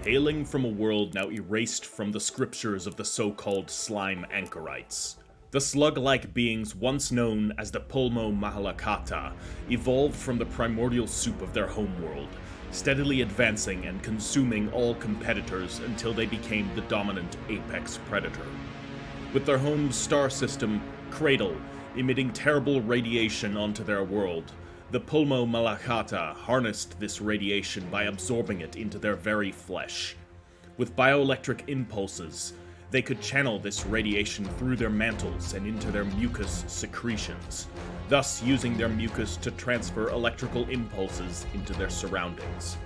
hailing from a world now erased from the scriptures of the so-called Slime Anchorites. The slug-like beings once known as the Pulmomalachata evolved from the primordial soup of their homeworld, steadily advancing and consuming all competitors until they became the dominant apex predator. With their home star system, Cradle, emitting terrible radiation onto their world, the Pulmomalachata harnessed this radiation by absorbing it into their very flesh. With bioelectric impulses, they could channel this radiation through their mantles and into their mucous secretions, thus using their mucus to transfer electrical impulses into their surroundings.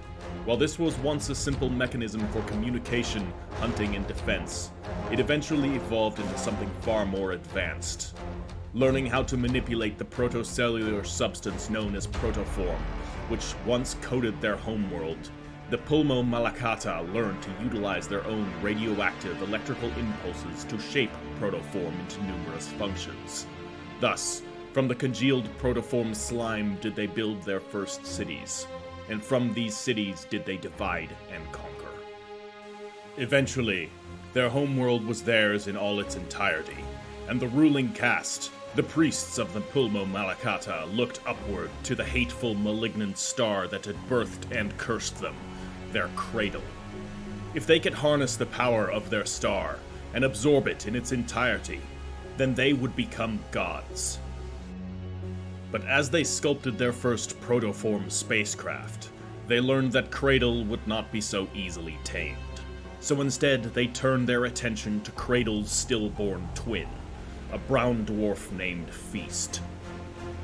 While this was once a simple mechanism for communication, hunting, and defense, it eventually evolved into something far more advanced. Learning how to manipulate the proto-cellular substance known as Protoform, which once coated their homeworld, the Pulmomalachata learned to utilize their own radioactive electrical impulses to shape Protoform into numerous functions. Thus, from the congealed Protoform slime did they build their first cities, and from these cities did they divide and conquer. Eventually, their homeworld was theirs in all its entirety, and the ruling caste, the priests of the Pulmomalachata, looked upward to the hateful, malignant star that had birthed and cursed them, their Cradle. If they could harness the power of their star and absorb it in its entirety, then they would become gods. But as they sculpted their first Protoform spacecraft, they learned that Cradle would not be so easily tamed. So instead, they turned their attention to Cradle's stillborn twin, a brown dwarf named Feast.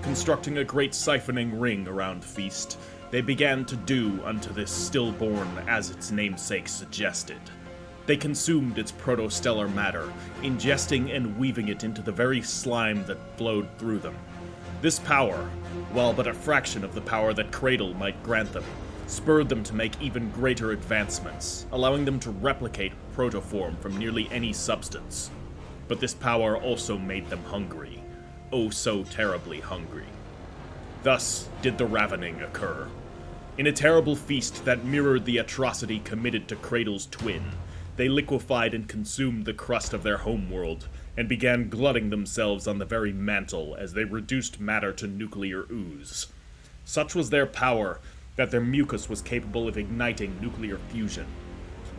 Constructing a great siphoning ring around Feast, they began to do unto this stillborn as its namesake suggested. They consumed its protostellar matter, ingesting and weaving it into the very slime that flowed through them. This power, while but a fraction of the power that Cradle might grant them, spurred them to make even greater advancements, allowing them to replicate Protoform from nearly any substance. But this power also made them hungry. Oh so terribly hungry. Thus did the ravening occur. In a terrible feast that mirrored the atrocity committed to Cradle's twin, they liquefied and consumed the crust of their homeworld, and began glutting themselves on the very mantle as they reduced matter to nuclear ooze. Such was their power that their mucus was capable of igniting nuclear fusion.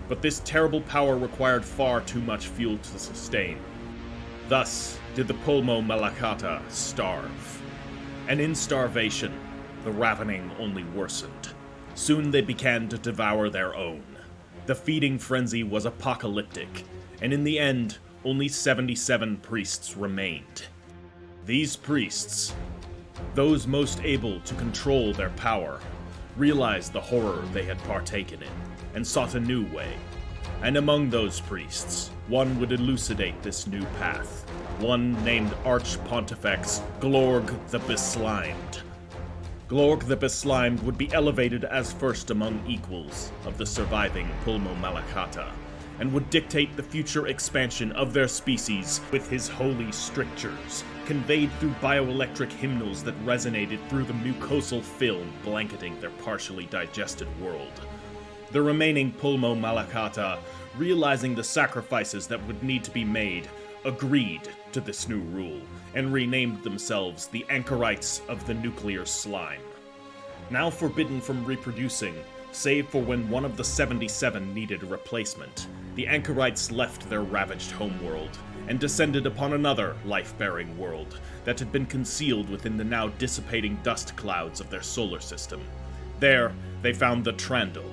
But this terrible power required far too much fuel to sustain. Thus did the Pulmomalachata starve. And in starvation, the ravening only worsened. Soon they began to devour their own. The feeding frenzy was apocalyptic, and in the end, only 77 priests remained. These priests, those most able to control their power, realized the horror they had partaken in, and sought a new way. And among those priests, one would elucidate this new path, one named Arch-Pontifex Glorg the Beslimed. Glorg the Beslimed would be elevated as first among equals of the surviving Pulmomalachata, and would dictate the future expansion of their species with his holy strictures, conveyed through bioelectric hymnals that resonated through the mucosal film blanketing their partially digested world. The remaining Pulmomalachata, realizing the sacrifices that would need to be made, agreed to this new rule, and renamed themselves the Anchorites of the Nuclear Slime. Now forbidden from reproducing, save for when one of the 77 needed a replacement, the Anchorites left their ravaged homeworld, and descended upon another life-bearing world that had been concealed within the now dissipating dust clouds of their solar system. There, they found the Cradle,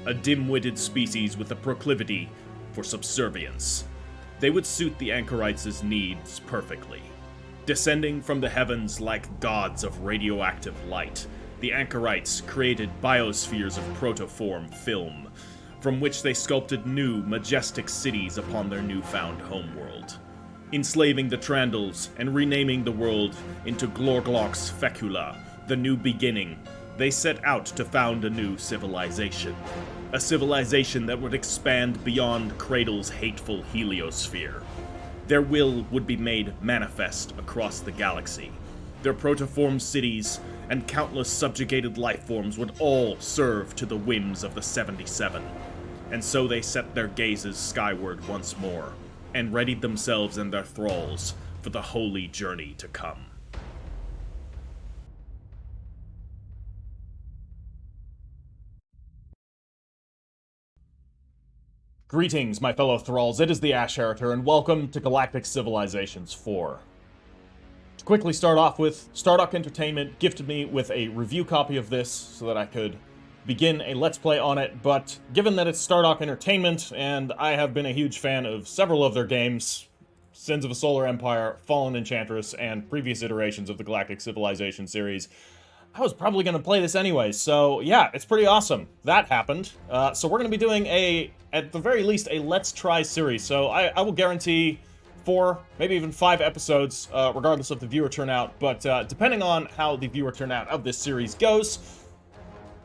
a dim-witted species with a proclivity for subservience. They would suit the Anchorites' needs perfectly. Descending from the heavens like gods of radioactive light, the Anchorites created biospheres of protoform film, from which they sculpted new, majestic cities upon their newfound homeworld. Enslaving the Cradles and renaming the world into Glorglok's Fecula, the new beginning, they set out to found a new civilization. A civilization that would expand beyond Cradle's hateful heliosphere. Their will would be made manifest across the galaxy. Their protoform cities and countless subjugated lifeforms would all serve to the whims of the 77. and so they set their gazes skyward once more, and readied themselves and their thralls for the holy journey to come. Greetings, my fellow thralls, it is the Ash Heritor, and welcome to Galactic Civilizations 4. To quickly start off with, Stardock Entertainment gifted me with a review copy of this so that I could begin a Let's Play on it, but given that it's Stardock Entertainment, and I have been a huge fan of several of their games, Sins of a Solar Empire, Fallen Enchantress, and previous iterations of the Galactic Civilization series, I was probably going to play this anyway, so yeah, it's pretty awesome. That happened. So we're going to be doing at the very least, a Let's Try series. So I will guarantee 4, maybe even 5 episodes, regardless of the viewer turnout. But depending on how the viewer turnout of this series goes,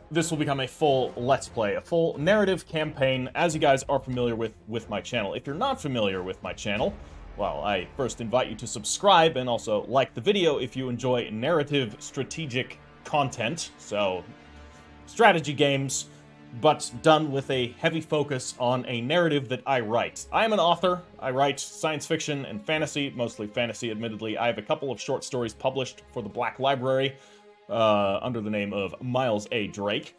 this will become a full Let's Play, a full narrative campaign, as you guys are familiar with my channel. If you're not familiar with my channel, well, I first invite you to subscribe and also like the video if you enjoy narrative strategic content, so strategy games, but done with a heavy focus on a narrative that I write. I am an author. I write science fiction and fantasy, mostly fantasy, admittedly. I have a couple of short stories published for the Black Library under the name of Miles A. Drake.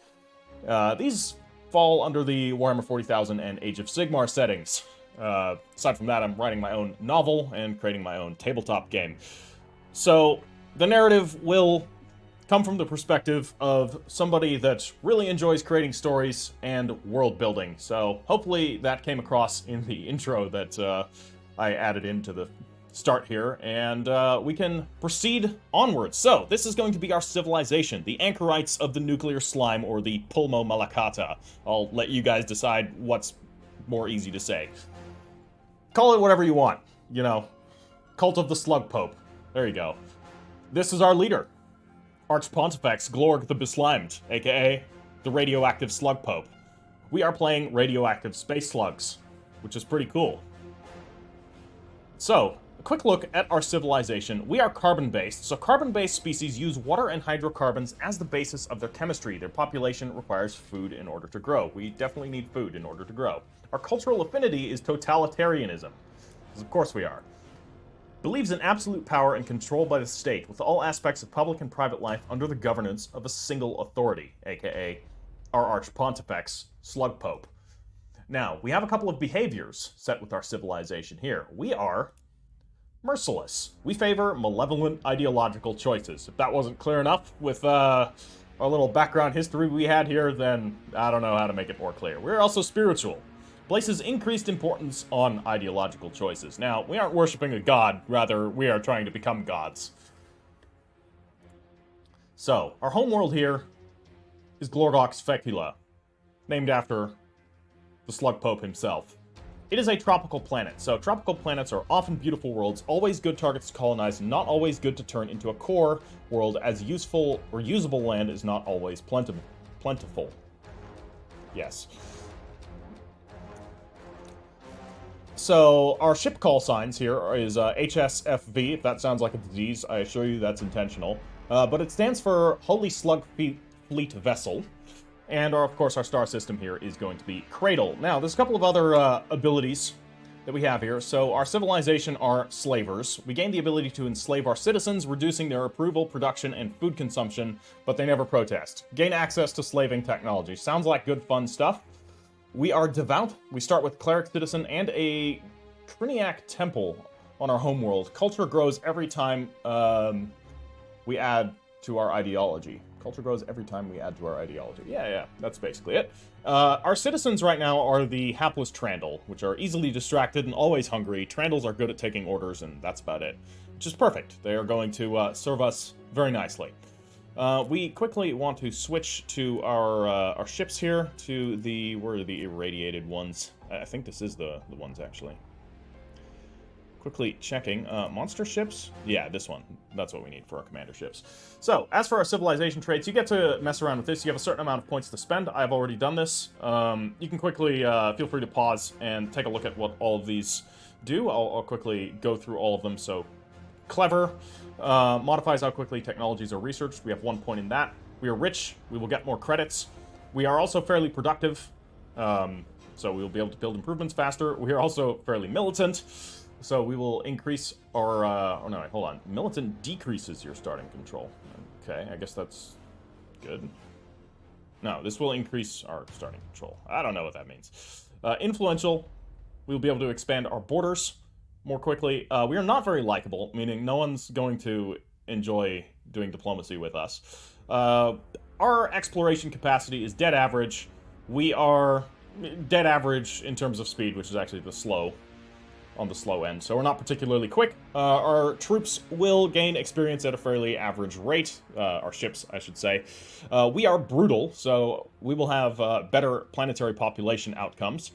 These fall under the Warhammer 40,000 and Age of Sigmar settings. Aside from that, I'm writing my own novel and creating my own tabletop game. So the narrative will come from the perspective of somebody that really enjoys creating stories and world building. So hopefully that came across in the intro that I added into the start here, and we can proceed onwards. So this is going to be our civilization, the Anchorites of the nuclear slime, or the Pulmomalachata. I'll let you guys decide what's more easy to say. Call it whatever you want, you know. Cult of the Slug Pope. There you go. This is our leader, Archpontifex Glorg the Beslimed, aka the Radioactive Slug Pope. We are playing radioactive space slugs, which is pretty cool. So, a quick look at our civilization. We are carbon-based, so carbon-based species use water and hydrocarbons as the basis of their chemistry. Their population requires food in order to grow. We definitely need food in order to grow. Our cultural affinity is totalitarianism, because of course we are. Believes in absolute power and control by the state, with all aspects of public and private life under the governance of a single authority, aka our Archpontifex, Slug Pope. Now, we have a couple of behaviors set with our civilization here. We are merciless. We favor malevolent ideological choices. If that wasn't clear enough with our little background history we had here, then I don't know how to make it more clear. We're also spiritual. Places increased importance on ideological choices. Now, we aren't worshipping a god, rather, we are trying to become gods. So, our homeworld here is Glorgox Fecula, named after the Slug Pope himself. It is a tropical planet, so tropical planets are often beautiful worlds, always good targets to colonize, not always good to turn into a core world, as useful or usable land is not always plentiful. Yes. So, our ship call signs here is HSFV. If that sounds like a disease, I assure you that's intentional. But it stands for Holy Slug Fleet Vessel. And, of course, our star system here is going to be Cradle. Now, there's a couple of other abilities that we have here. So, our civilization are slavers. We gain the ability to enslave our citizens, reducing their approval, production, and food consumption, but they never protest. Gain access to slaving technology. Sounds like good, fun stuff. We are devout. We start with Cleric Citizen and a Criniac Temple on our homeworld. Culture grows every time we add to our ideology. Culture grows every time we add to our ideology. Yeah, that's basically it. Our citizens right now are the hapless Trandle, which are easily distracted and always hungry. Trandles are good at taking orders, and that's about it. Which is perfect. They are going to serve us very nicely. We quickly want to switch to our ships here, to the, where are the irradiated ones? I think this is the ones, actually. Quickly checking. Monster ships? Yeah, this one. That's what we need for our commander ships. So, as for our civilization traits, you get to mess around with this. You have a certain amount of points to spend. I've already done this. You can quickly, feel free to pause and take a look at what all of these do. I'll quickly go through all of them. So, clever. Modifies how quickly technologies are researched. We have 1 point in that. We are rich. We will get more credits. We are also fairly productive. so we will be able to build improvements faster. We are also fairly militant, so we will increase our, oh no, wait, hold on. Militant decreases your starting control. Okay, I guess that's good. No, this will increase our starting control. I don't know what that means. Influential, we'll be able to expand our borders more quickly. We are not very likable, meaning no one's going to enjoy doing diplomacy with us. Our exploration capacity is dead average. We are dead average in terms of speed, which is actually on the slow end, so we're not particularly quick. Our troops will gain experience at a fairly average rate. Our ships, I should say. We are brutal, so we will have better planetary population outcomes.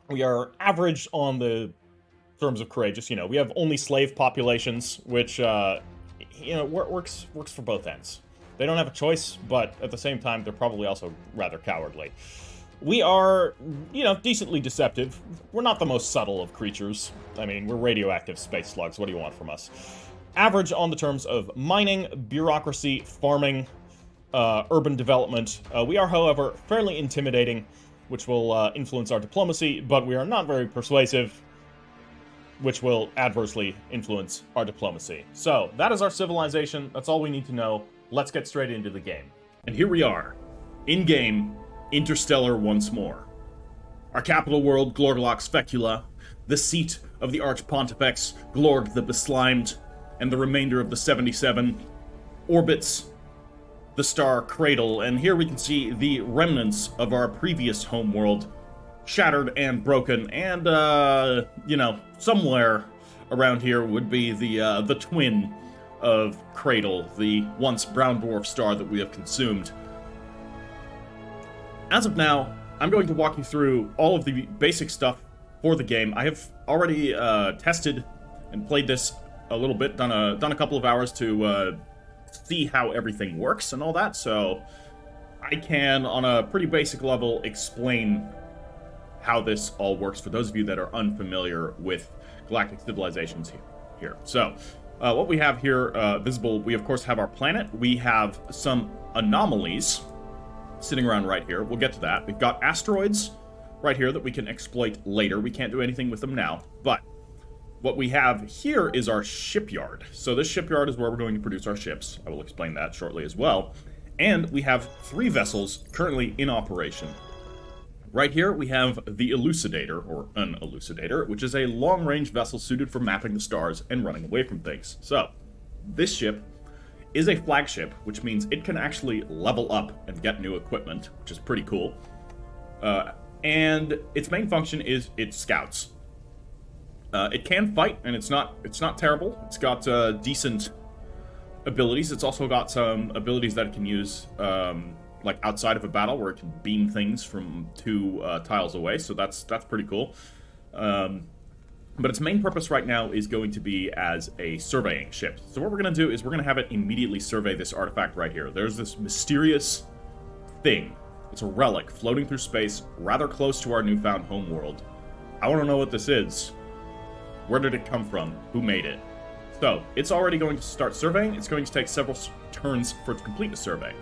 We are average on the terms of courageous. You know, we have only slave populations, which you know, works for both ends. They don't have a choice, but at the same time, they're probably also rather cowardly. We are, you know, decently deceptive. We're not the most subtle of creatures. I mean, we're radioactive space slugs. What do you want from us? Average on the terms of mining, bureaucracy, farming, urban development. We are, however, fairly intimidating, which will influence our diplomacy, but we are not very persuasive, which will adversely influence our diplomacy. So, that is our civilization. That's all we need to know. Let's get straight into the game. And here we are, in-game, interstellar once more. Our capital world, Glorglox Fecula, the seat of the Archpontifex, Glorg the Beslimed, and the remainder of the 77, orbits the star Cradle, and here we can see the remnants of our previous homeworld, shattered and broken, and, you know, somewhere around here would be the twin of Cradle, the once brown dwarf star that we have consumed. As of now, I'm going to walk you through all of the basic stuff for the game. I have already tested and played this a little bit, done a couple of hours to see how everything works and all that, so I can, on a pretty basic level, explain how this all works for those of you that are unfamiliar with galactic civilizations here. So, what we have here visible, we of course have our planet. We have some anomalies sitting around right here. We'll get to that. We've got asteroids right here that we can exploit later. We can't do anything with them now, but what we have here is our shipyard. So this shipyard is where we're going to produce our ships. I will explain that shortly as well. And we have 3 vessels currently in operation. Right here, we have the Elucidator, or an Elucidator, which is a long-range vessel suited for mapping the stars and running away from things. So, this ship is a flagship, which means it can actually level up and get new equipment, which is pretty cool. And its main function is it scouts. It can fight, and it's not terrible. It's got decent abilities. It's also got some abilities that it can use, like outside of a battle, where it can beam things from 2 tiles away, so that's pretty cool. But its main purpose right now is going to be as a surveying ship. So what we're going to do is we're going to have it immediately survey this artifact right here. There's this mysterious thing. It's a relic floating through space, rather close to our newfound homeworld. I want to know what this is. Where did it come from? Who made it? So, it's already going to start surveying. It's going to take several turns for it to complete the survey.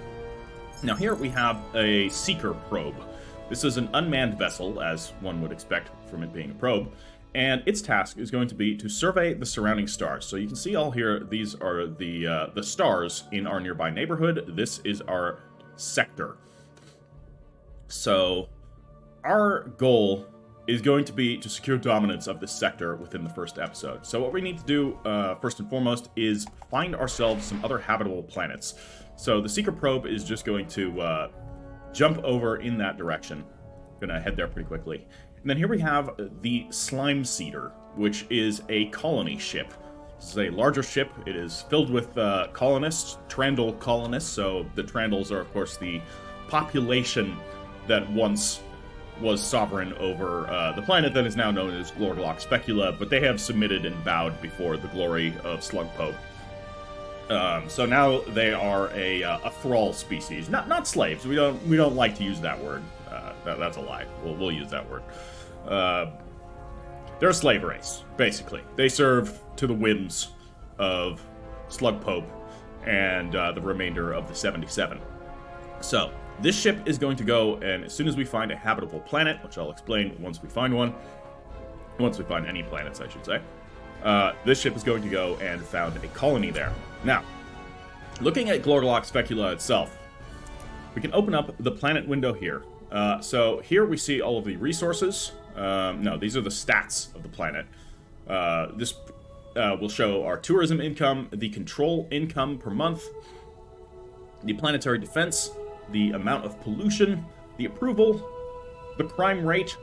Now here we have a seeker probe. This is an unmanned vessel, as one would expect from it being a probe, and its task is going to be to survey the surrounding stars. So you can see all here, these are the stars in our nearby neighborhood. This is our sector. So our goal is going to be to secure dominance of this sector within the first episode. So what we need to do, first and foremost, is find ourselves some other habitable planets. So the Seeker probe is just going to jump over in that direction. Gonna head there pretty quickly. And then here we have the Slime Seeder, which is a colony ship. This is a larger ship. It is filled with colonists, Trandle colonists. So the Trandles are, of course, the population that once was sovereign over the planet that is now known as Glorglox Fecula, but they have submitted and bowed before the glory of Slug Pope. So now they are a thrall species, not slaves. We don't like to use that word. That's a lie. We'll use that word. They're a slave race, basically. They serve to the whims of Slug Pope and the remainder of the 77. So This ship is going to go, and as soon as we find a habitable planet, which I'll explain once we find one, once we find any planets, I should say, this ship is going to go and found a colony there. Now, looking at Glorglock Specula itself, we can open up the planet window here. So here we see all of the resources. No, these are the stats of the planet. This will show our tourism income, the control income per month, the planetary defense, the amount of pollution, the approval, the crime rate,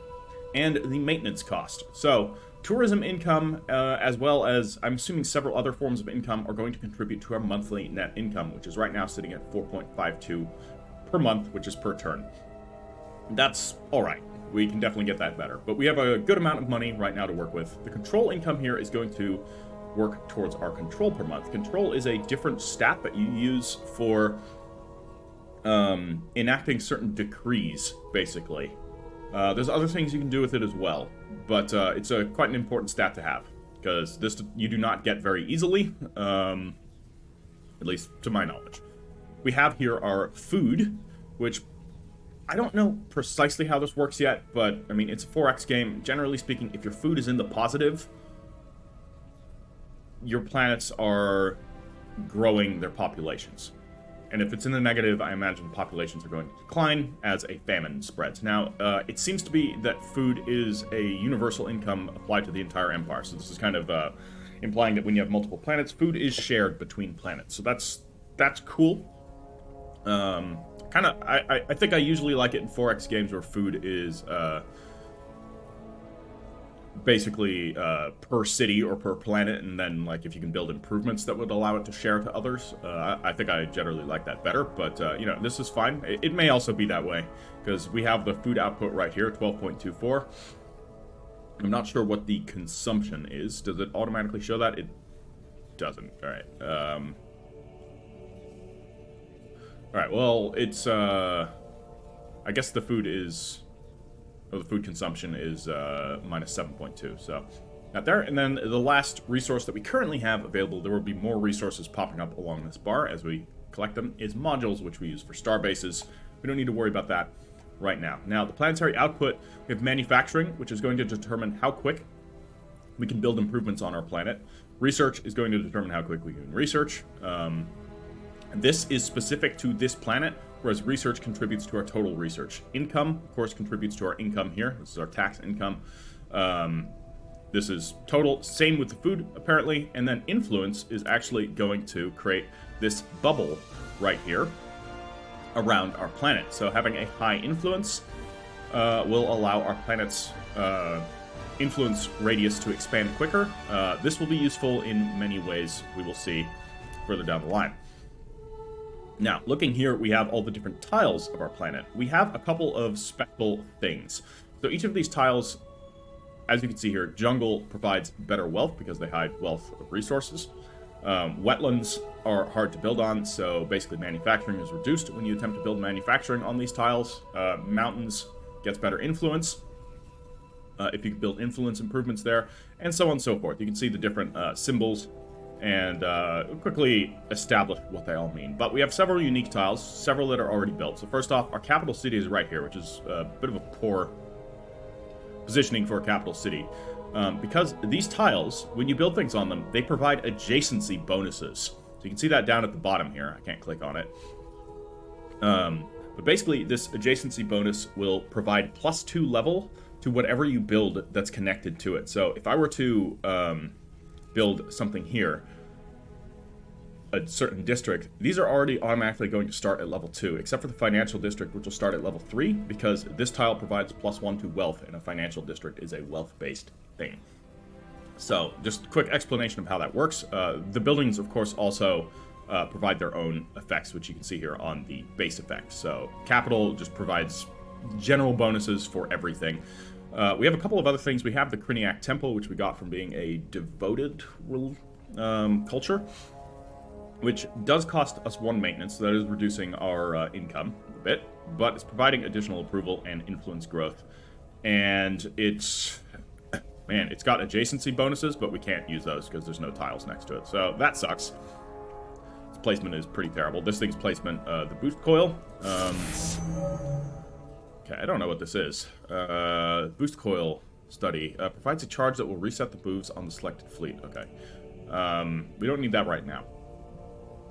and the maintenance cost. So, tourism income, as well as, I'm assuming, several other forms of income are going to contribute to our monthly net income, which is right now sitting at 4.52 per month, which is per turn. That's alright. We can definitely get that better. But we have a good amount of money right now to work with. The control income here is going to work towards our control per month. Control is a different stat that you use for enacting certain decrees, basically. There's other things you can do with it as well, but it's quite an important stat to have, because this you do not get very easily, at least to my knowledge. We have here our food, which I don't know precisely how this works yet, but, I mean, it's a 4X game. Generally speaking, if your food is in the positive, your planets are growing their populations. And if it's in the negative, I imagine populations are going to decline as a famine spreads. Now, it seems to be that food is a universal income applied to the entire empire. So this is kind of implying that when you have multiple planets, food is shared between planets. So that's cool. I think I usually like it in 4X games where food is basically per city or per planet, and then like if you can build improvements that would allow it to share to others. I think I generally like that better, but you know, this is fine. It may also be that way because we have the food output right here, 12.24. I'm not sure what the consumption is. Does it automatically show that? It doesn't. All right. All right. Well, it's I guess the food is. The food consumption is minus 7.2, so not there. And then the last resource that we currently have available, there will be more resources popping up along this bar as we collect them, is modules, which we use for star bases. We don't need to worry about that right now. Now, the planetary output, we have manufacturing, which is going to determine how quick we can build improvements on our planet. Research is going to determine how quick we can research. This is specific to this planet, whereas research contributes to our total research. Income, of course, contributes to our income here. This is our tax income. This is total. Same with the food, apparently. And then influence is actually going to create this bubble right here around our planet. So having a high influence will allow our planet's influence radius to expand quicker. This will be useful in many ways we will see further down the line. Now, looking here, we have all the different tiles of our planet. We have a couple of special things. So each of these tiles, as you can see here, jungle provides better wealth because they hide wealth of resources. Wetlands are hard to build on, so basically manufacturing is reduced when you attempt to build manufacturing on these tiles. Mountains gets better influence if you can build influence improvements there, and so on and so forth. You can see the different symbols and quickly establish what they all mean. But we have several unique tiles, several that are already built. So first off, our capital city is right here, which is a bit of a poor positioning for a capital city. Because these tiles, when you build things on them, they provide adjacency bonuses. So you can see that down at the bottom here. I can't click on it. But basically, this adjacency bonus will provide +2 level to whatever you build that's connected to it. So if I were to build something here, a certain district, these are already automatically going to start at level 2, except for the financial district, which will start at level 3, because this tile provides +1 to wealth, and a financial district is a wealth-based thing. So, just quick explanation of how that works. The buildings, of course, also provide their own effects, which you can see here on the base effects. So, capital just provides general bonuses for everything. We have a couple of other things. We have the Criniac Temple, which we got from being a devoted culture, which does cost us 1 maintenance, so that is reducing our income a bit, but it's providing additional approval and influence growth. And it's got adjacency bonuses, but we can't use those because there's no tiles next to it, so that sucks. It's placement is pretty terrible. This thing's placement, the boost coil. Okay, I don't know what this is. Boost coil study. Provides a charge that will reset the moves on the selected fleet. Okay. We don't need that right now.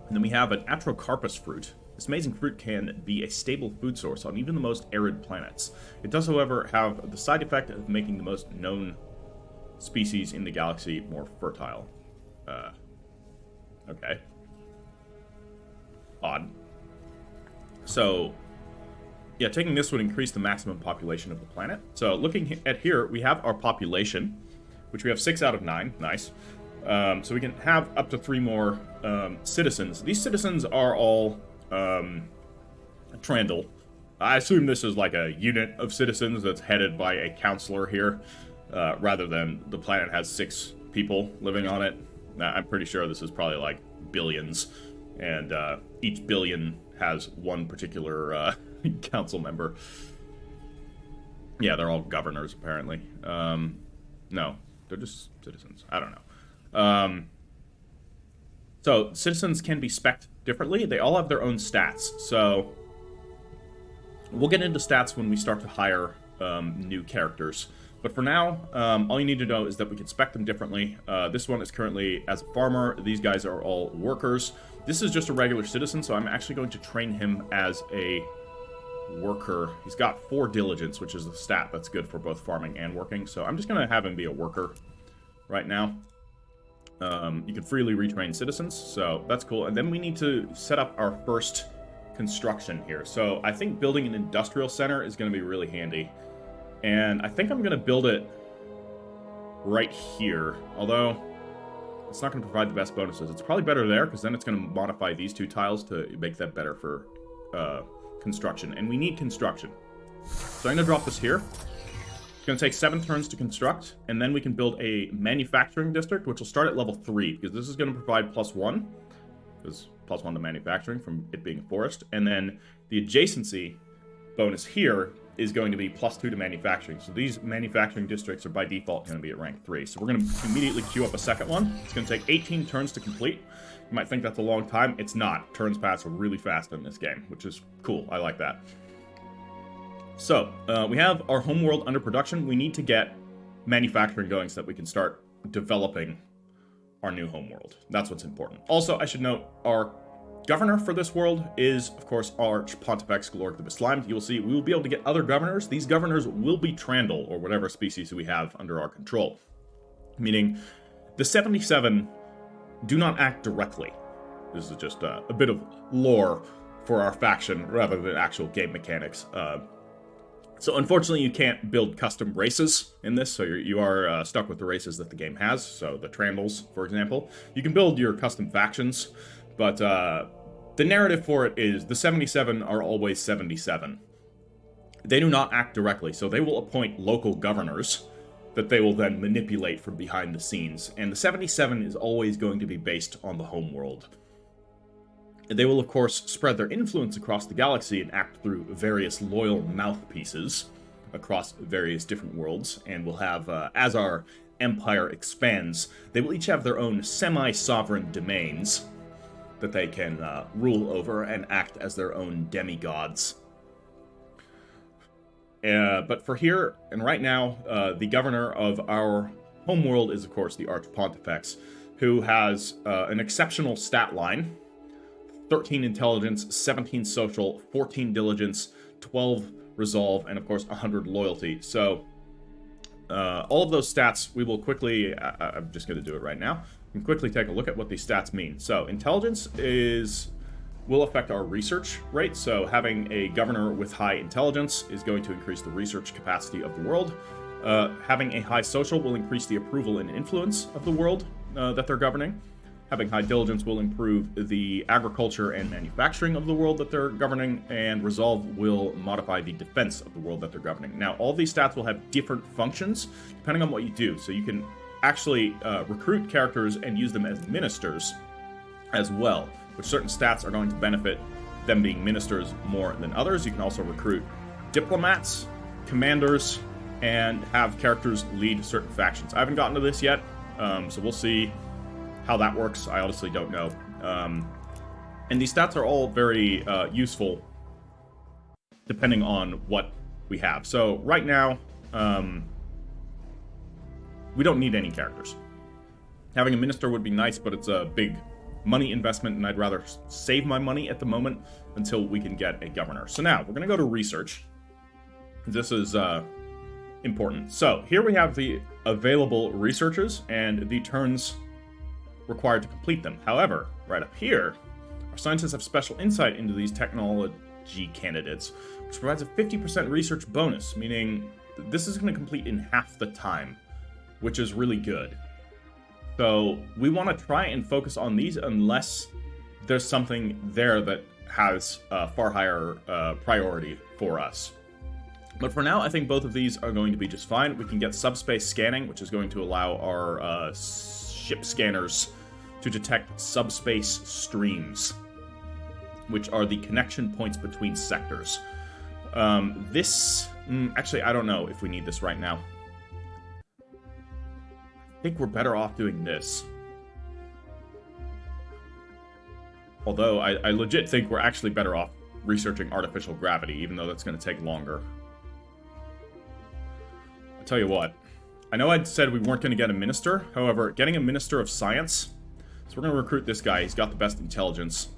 And then we have an Atrocarpus fruit. This amazing fruit can be a stable food source on even the most arid planets. It does, however, have the side effect of making the most known species in the galaxy more fertile. Okay. Odd. So, yeah, taking this would increase the maximum population of the planet. So, looking at here, we have our population, which we have 6 out of 9. Nice. So we can have up to 3 more citizens. These citizens are all Cradle. I assume this is like a unit of citizens that's headed by a counselor here, rather than the planet has 6 people living on it. I'm pretty sure this is probably like billions, and each billion has one particular council member. Yeah, they're all governors, apparently. No, they're just citizens. I don't know. So, citizens can be spec'd differently. They all have their own stats. So, we'll get into stats when we start to hire new characters. But for now, all you need to know is that we can spec them differently. This one is currently as a farmer. These guys are all workers. This is just a regular citizen, so I'm actually going to train him as a worker. He's got 4 diligence, which is a stat that's good for both farming and working. So I'm just going to have him be a worker right now. You can freely retrain citizens, so that's cool. And then we need to set up our first construction here. So I think building an industrial center is going to be really handy. And I think I'm going to build it right here, although it's not going to provide the best bonuses. It's probably better there, because then it's going to modify these 2 tiles to make that better for construction. And we need construction. So I'm going to drop this here. It's going to take 7 turns to construct, and then we can build a manufacturing district, which will start at level 3, because this is going to provide +1, because +1 to manufacturing from it being a forest. And then the adjacency bonus here is going to be +2 to manufacturing. So these manufacturing districts are by default going to be at rank 3. So we're going to immediately queue up a second one. It's going to take 18 turns to complete. You might think that's a long time. It's not. Turns pass really fast in this game, which is cool. I like that. So, we have our homeworld under production. We need to get manufacturing going so that we can start developing our new homeworld. That's what's important. Also, I should note, our governor for this world is, of course, Arch Pontifex Galactic the Slime. You will see we will be able to get other governors. These governors will be Cradle, or whatever species we have under our control. Meaning, the 77 do not act directly. This is just a bit of lore for our faction, rather than actual game mechanics. So unfortunately, you can't build custom races in this, so you are stuck with the races that the game has. So the Cradles, for example. You can build your custom factions, but the narrative for it is the 77 are always 77. They do not act directly, so they will appoint local governors that they will then manipulate from behind the scenes. And the 77 is always going to be based on the homeworld. They will, of course, spread their influence across the galaxy and act through various loyal mouthpieces across various different worlds, and will have, as our empire expands, they will each have their own semi-sovereign domains that they can rule over and act as their own demigods. But for here, and right now, the governor of our homeworld is, of course, the Arch Pontifex, who has an exceptional stat line. 13 intelligence, 17 social, 14 diligence, 12 resolve, and of course 100 loyalty. So all of those stats we will quickly, I'm just going to do it right now, we can quickly take a look at what these stats mean. So intelligence will affect our research rate. So having a governor with high intelligence is going to increase the research capacity of the world. Having a high social will increase the approval and influence of the world that they're governing. Having high diligence will improve the agriculture and manufacturing of the world that they're governing, and resolve will modify the defense of the world that they're governing. Now, all these stats will have different functions depending on what you do. So you can actually recruit characters and use them as ministers as well, which certain stats are going to benefit them being ministers more than others. You can also recruit diplomats, commanders, and have characters lead certain factions. I haven't gotten to this yet, so we'll see how that works. I honestly don't know. And these stats are all very useful depending on what we have. So right now, we don't need any characters. Having a minister would be nice, but it's a big money investment, and I'd rather save my money at the moment until we can get a governor. So now, we're going to go to research. This is important. So here we have the available researches and the turns required to complete them. However, right up here, our scientists have special insight into these technology candidates, which provides a 50% research bonus, meaning this is going to complete in half the time, which is really good. So we want to try and focus on these unless there's something there that has a far higher priority for us. But for now, I think both of these are going to be just fine. We can get subspace scanning, which is going to allow our ship scanners to detect subspace streams, which are the connection points between sectors. Actually, I don't know if we need this right now. I think we're better off doing this. Although, I legit think we're actually better off researching artificial gravity, even though that's going to take longer. I'll tell you what. I know I'd said we weren't going to get a minister. However, getting a minister of science... So we're going to recruit this guy. He's got the best intelligence.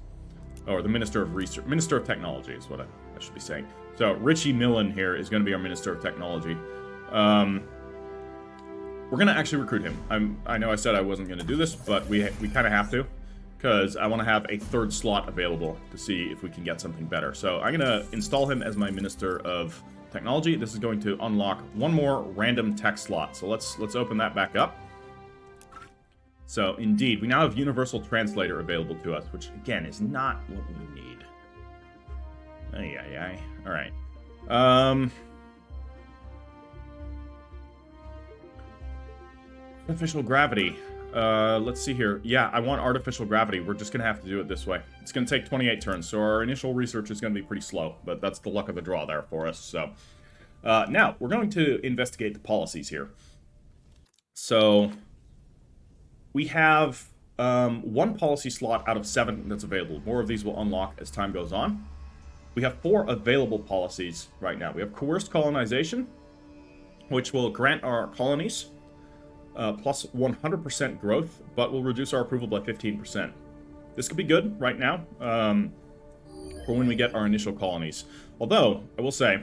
Or the Minister of Research. Minister of Technology is what I should be saying. So Richie Millen here is going to be our Minister of Technology. We're going to actually recruit him. I know I said I wasn't going to do this, but we kind of have to. Because I want to have a third slot available to see if we can get something better. So I'm going to install him as my Minister of Technology. This is going to unlock one more random tech slot. So let's open that back up. So, indeed, we now have Universal Translator available to us, which, again, is not what we need. Ay. Alright. Artificial gravity. Let's see here. Yeah, I want artificial gravity. We're just going to have to do it this way. It's going to take 28 turns, so our initial research is going to be pretty slow, but that's the luck of the draw there for us. So, now, we're going to investigate the policies here. So... we have one policy slot out of 7 that's available. More of these will unlock as time goes on. We have 4 available policies right now. We have coerced colonization, which will grant our colonies plus 100% growth, but will reduce our approval by 15%. This could be good right now for when we get our initial colonies. Although, I will say,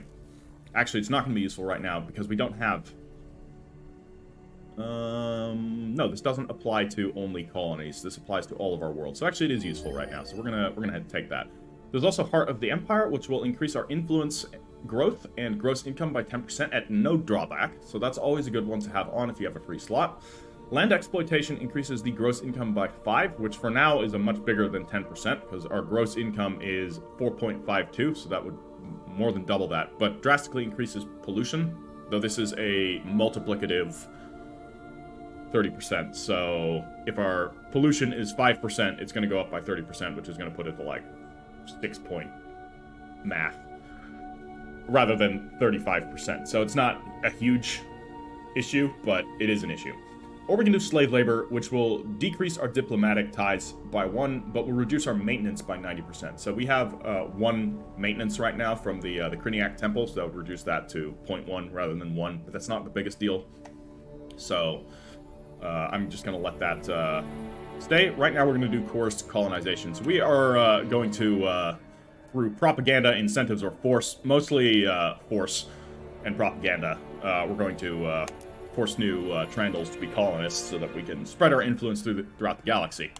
actually it's not going to be useful right now because we don't have... no, this doesn't apply to only colonies. This applies to all of our worlds. So actually it is useful right now. So we're gonna head to take that. There's also Heart of the Empire, which will increase our influence growth and gross income by 10% at no drawback. So that's always a good one to have on if you have a free slot. Land exploitation increases the gross income by 5, which for now is a much bigger than 10% because our gross income is 4.52, so that would more than double that. But drastically increases pollution, though this is a multiplicative 30%. So if our pollution is 5%, it's going to go up by 30%, which is going to put it to like 6-point math rather than 35%. So it's not a huge issue, but it is an issue. Or we can do slave labor, which will decrease our diplomatic ties by 1, but will reduce our maintenance by 90%. So we have 1 maintenance right now from the Criniac Temple, so that would reduce that to 0.1 rather than 1, but that's not the biggest deal. So I'm just going to let that stay. Right now we're going to do coerced colonization. So we are going to, through propaganda, incentives, or force, mostly force and propaganda, we're going to force new Trandals to be colonists so that we can spread our influence throughout the galaxy.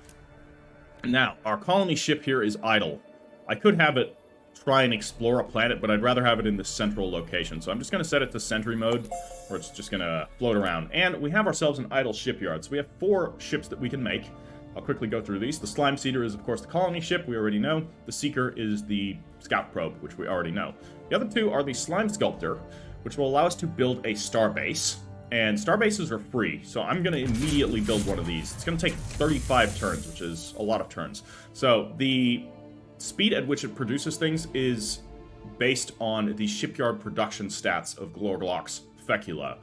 Now, our colony ship here is idle. I could have it try and explore a planet, but I'd rather have it in the central location. So I'm just going to set it to sentry mode, where it's just going to float around. And we have ourselves an idle shipyard. So we have 4 ships that we can make. I'll quickly go through these. The Slime Seeder is, of course, the colony ship, we already know. The Seeker is the scout probe, which we already know. The other 2 are the Slime Sculptor, which will allow us to build a starbase. And starbases are free, so I'm going to immediately build one of these. It's going to take 35 turns, which is a lot of turns. So the speed at which it produces things is based on the shipyard production stats of Glorglok's Fecula.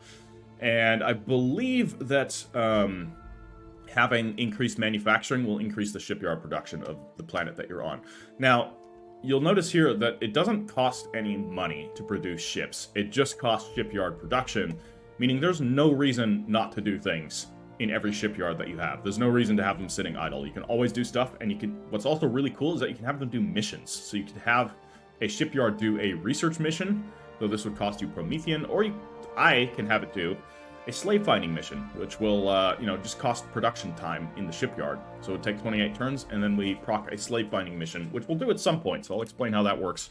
And I believe that having increased manufacturing will increase the shipyard production of the planet that you're on. Now, you'll notice here that it doesn't cost any money to produce ships. It just costs shipyard production, meaning there's no reason not to do things in every shipyard that you have. There's no reason to have them sitting idle. You can always do stuff, and you can. What's also really cool is that you can have them do missions. So you could have a shipyard do a research mission, though this would cost you Promethean, or I can have it do a slave finding mission, which will, just cost production time in the shipyard. So it would take 28 turns, and then we proc a slave finding mission, which we'll do at some point. So I'll explain how that works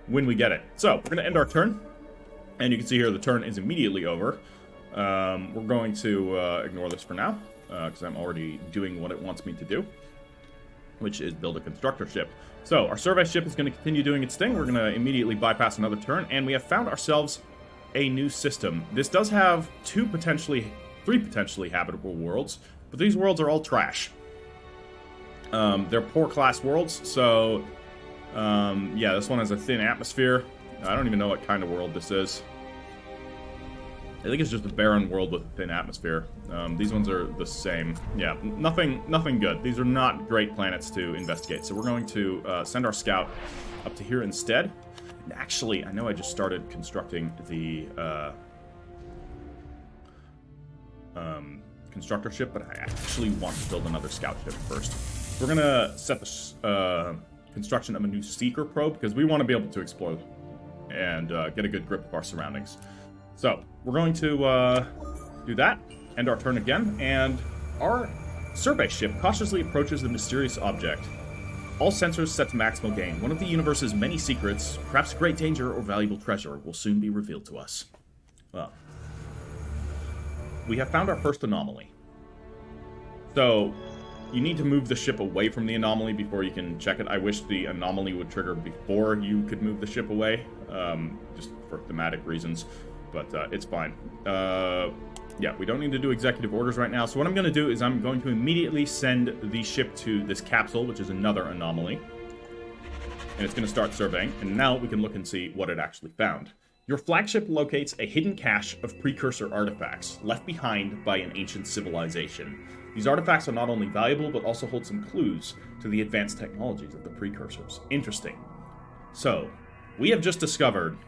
when we get it. So we're going to end our turn, and you can see here the turn is immediately over. We're going to ignore this for now, because I'm already doing what it wants me to do, which is build a constructor ship. So our survey ship is going to continue doing its thing. We're going to immediately bypass another turn, and we have found ourselves a new system. This does have three potentially habitable worlds, but these worlds are all trash. They're poor class worlds, so yeah, this one has a thin atmosphere. I don't even know what kind of world this is. I think it's just a barren world with a thin atmosphere. These ones are the same. Yeah, nothing good. These are not great planets to investigate, so we're going to send our scout up to here instead. And actually, I know I just started constructing the constructor ship, but I actually want to build another scout ship first. We're going to set the construction of a new seeker probe, because we want to be able to explore and get a good grip of our surroundings. So, we're going to do that, end our turn again, and our survey ship cautiously approaches the mysterious object. All sensors set to maximal gain. One of the universe's many secrets, perhaps great danger or valuable treasure, will soon be revealed to us. Well, we have found our first anomaly. So, you need to move the ship away from the anomaly before you can check it. I wish the anomaly would trigger before you could move the ship away, just for thematic reasons, but it's fine. Yeah, we don't need to do executive orders right now. So what I'm going to do is I'm going to immediately send the ship to this capsule, which is another anomaly. And it's going to start surveying. And now we can look and see what it actually found. Your flagship locates a hidden cache of precursor artifacts left behind by an ancient civilization. These artifacts are not only valuable, but also hold some clues to the advanced technologies of the precursors. Interesting. So, we have just discovered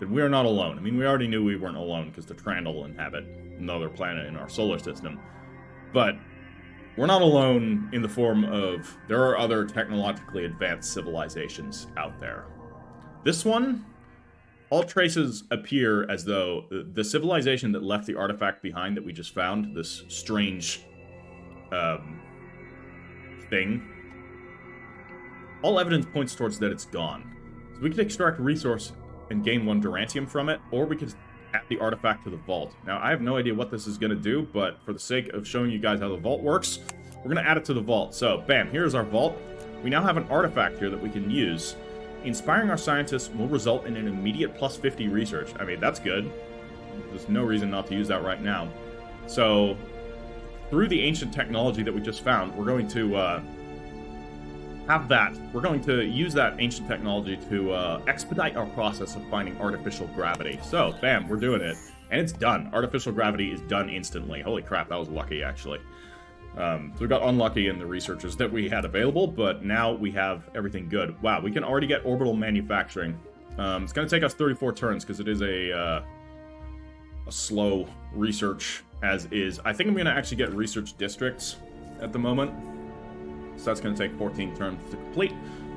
that we are not alone. I mean, we already knew we weren't alone because the Cradle inhabit another planet in our solar system. But we're not alone in the form of there are other technologically advanced civilizations out there. This one, all traces appear as though the civilization that left the artifact behind that we just found, this strange thing, all evidence points towards that it's gone. So we could extract a resource and gain 1 Durantium from it, or we could add the artifact to the vault. Now, I have no idea what this is going to do, but for the sake of showing you guys how the vault works, we're going to add it to the vault. So, bam, here's our vault. We now have an artifact here that we can use. Inspiring our scientists will result in an immediate plus 50 research. I mean, that's good. There's no reason not to use that right now. So, through the ancient technology that we just found, we're going to have that. We're going to use that ancient technology to expedite our process of finding artificial gravity. So, bam, we're doing it. And it's done. Artificial gravity is done instantly. Holy crap, that was lucky, actually. So we got unlucky in the researchers that we had available, but now we have everything good. Wow, we can already get orbital manufacturing. It's going to take us 34 turns, because it is a slow research, as is. I think I'm going to actually get research districts at the moment. So that's going to take 14 turns to complete.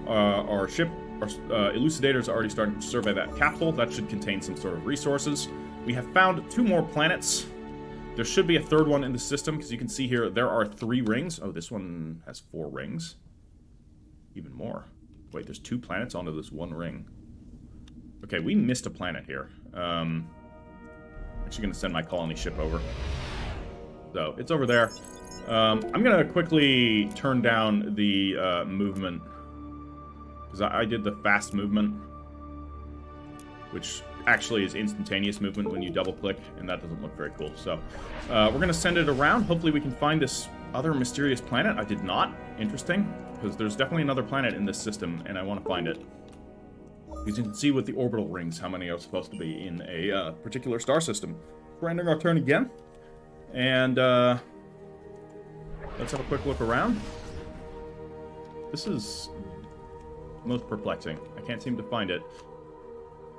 Our ship, our elucidators are already starting to survey that capsule. That should contain some sort of resources. We have found 2 more planets. There should be a 3rd one in the system, because you can see here there are 3 rings. Oh, this one has 4 rings. Even more. Wait, there's 2 planets onto this 1 ring. Okay, we missed a planet here. I'm actually going to send my colony ship over. So, it's over there. I'm going to quickly turn down the movement, because I did the fast movement, which actually is instantaneous movement when you double-click, and that doesn't look very cool. So, we're going to send it around. Hopefully we can find this other mysterious planet. I did not. Interesting, because there's definitely another planet in this system, and I want to find it. Because you can see with the orbital rings how many are supposed to be in a particular star system. We're ending our turn again, and let's have a quick look around. This is most perplexing. I can't seem to find it.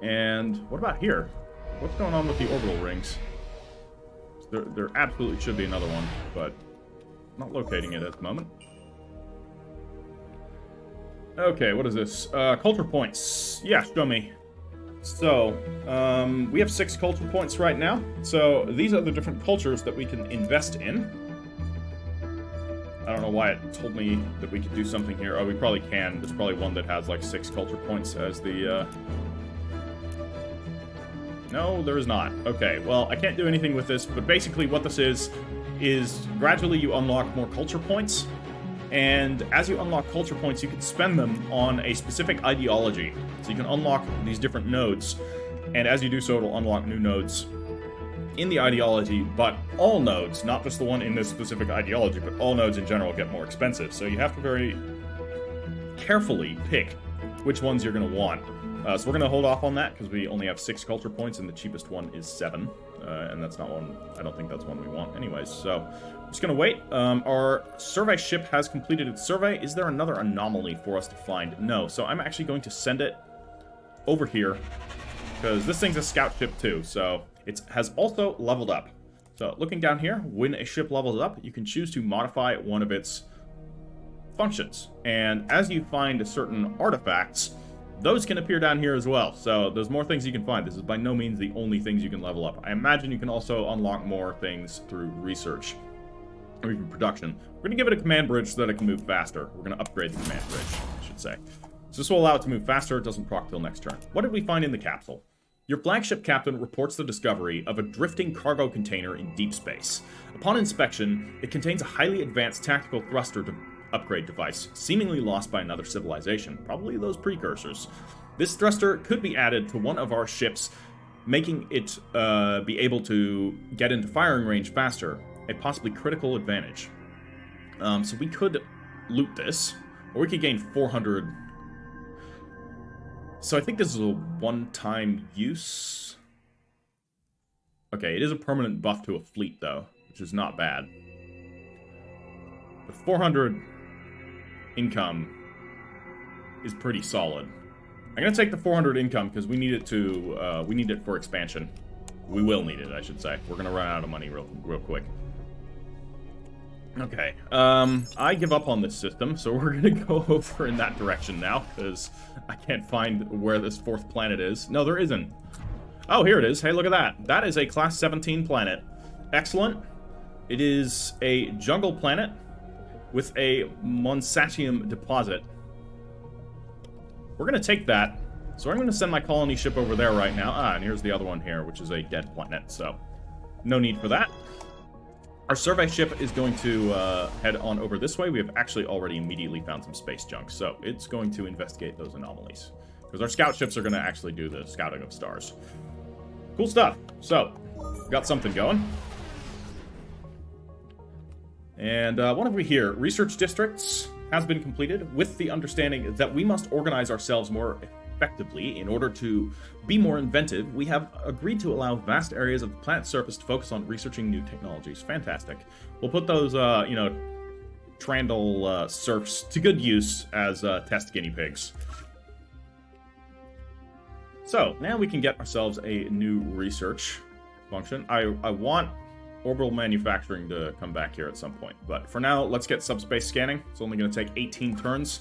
And what about here? What's going on with the orbital rings? There absolutely should be another one, but not locating it at the moment. Okay, what is this? Culture points. Yeah, show me. So, we have 6 culture points right now. So, these are the different cultures that we can invest in. I don't know why it told me that we could do something here. Oh, we probably can. There's probably one that has like 6 culture points as the, No, there is not. Okay, well, I can't do anything with this, but basically what this is gradually you unlock more culture points, and as you unlock culture points, you can spend them on a specific ideology. So you can unlock these different nodes, and as you do so, it'll unlock new nodes in the ideology, but all nodes, not just the one in this specific ideology, but all nodes in general get more expensive. So you have to very carefully pick which ones you're going to want. So we're going to hold off on that because we only have 6 culture points and the cheapest one is 7. And that's not one, I don't think that's one we want anyways. So I'm just going to wait. Our survey ship has completed its survey. Is there another anomaly for us to find? No. So I'm actually going to send it over here because this thing's a scout ship too. So it has also leveled up. So looking down here, when a ship levels up, you can choose to modify one of its functions. And as you find certain artifacts, those can appear down here as well. So there's more things you can find. This is by no means the only things you can level up. I imagine you can also unlock more things through research or even production. We're going to give it a command bridge so that it can move faster. We're going to upgrade the command bridge, I should say. So this will allow it to move faster. It doesn't proc till next turn. What did we find in the capsule? Your flagship captain reports the discovery of a drifting cargo container in deep space. Upon inspection, it contains a highly advanced tactical thruster upgrade device, seemingly lost by another civilization, probably those precursors. This thruster could be added to one of our ships, making it be able to get into firing range faster, a possibly critical advantage. So we could loot this, or we could gain 400. So I think this is a one-time use. Okay, it is a permanent buff to a fleet, though, which is not bad. But 400 income is pretty solid. I'm gonna take the 400 income because we need it to we need it for expansion. We will need it, I should say. We're gonna run out of money real quick. Okay, I give up on this system, so we're gonna go over in that direction now because I can't find where this 4th planet is. No, there isn't. Oh, here it is. Hey, look at that. That is a class 17 planet. Excellent. It is a jungle planet with a Monsatium deposit. We're going to take that. So I'm going to send my colony ship over there right now. Ah, and here's the other one here, which is a dead planet. So no need for that. Our survey ship is going to head on over this way. We have actually already immediately found some space junk. So it's going to investigate those anomalies. Because our scout ships are going to actually do the scouting of stars. Cool stuff. So, got something going. And what have we here? Research districts has been completed with the understanding that we must organize ourselves more effectively in order to be more inventive. We have agreed to allow vast areas of the planet's surface to focus on researching new technologies. Fantastic. We'll put those, you know, Trandle serfs to good use as test guinea pigs. So, now we can get ourselves a new research function. I want orbital manufacturing to come back here at some point. But for now, let's get subspace scanning. It's only going to take 18 turns.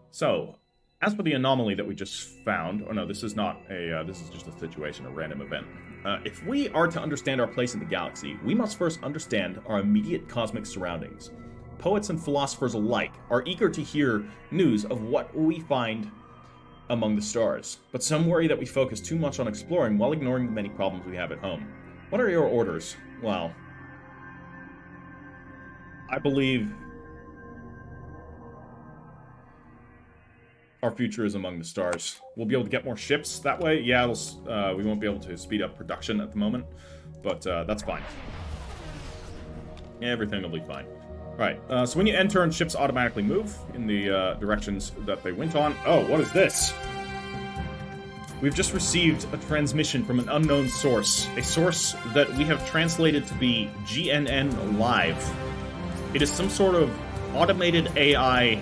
So, as for the anomaly that we just found... Oh no, this is not a... this is just a situation, a random event. If we are to understand our place in the galaxy, we must first understand our immediate cosmic surroundings. Poets and philosophers alike are eager to hear news of what we find among the stars, but some worry that we focus too much on exploring while ignoring the many problems we have at home. What are your orders? Well, I believe our future is among the stars. We'll be able to get more ships that way. Yeah, we won't be able to speed up production at the moment, but that's fine. Everything will be fine. Alright, so when you end turn, ships automatically move in the directions that they went on. Oh, what is this? We've just received a transmission from an unknown source, a source that we have translated to be GNN Live. It is some sort of automated AI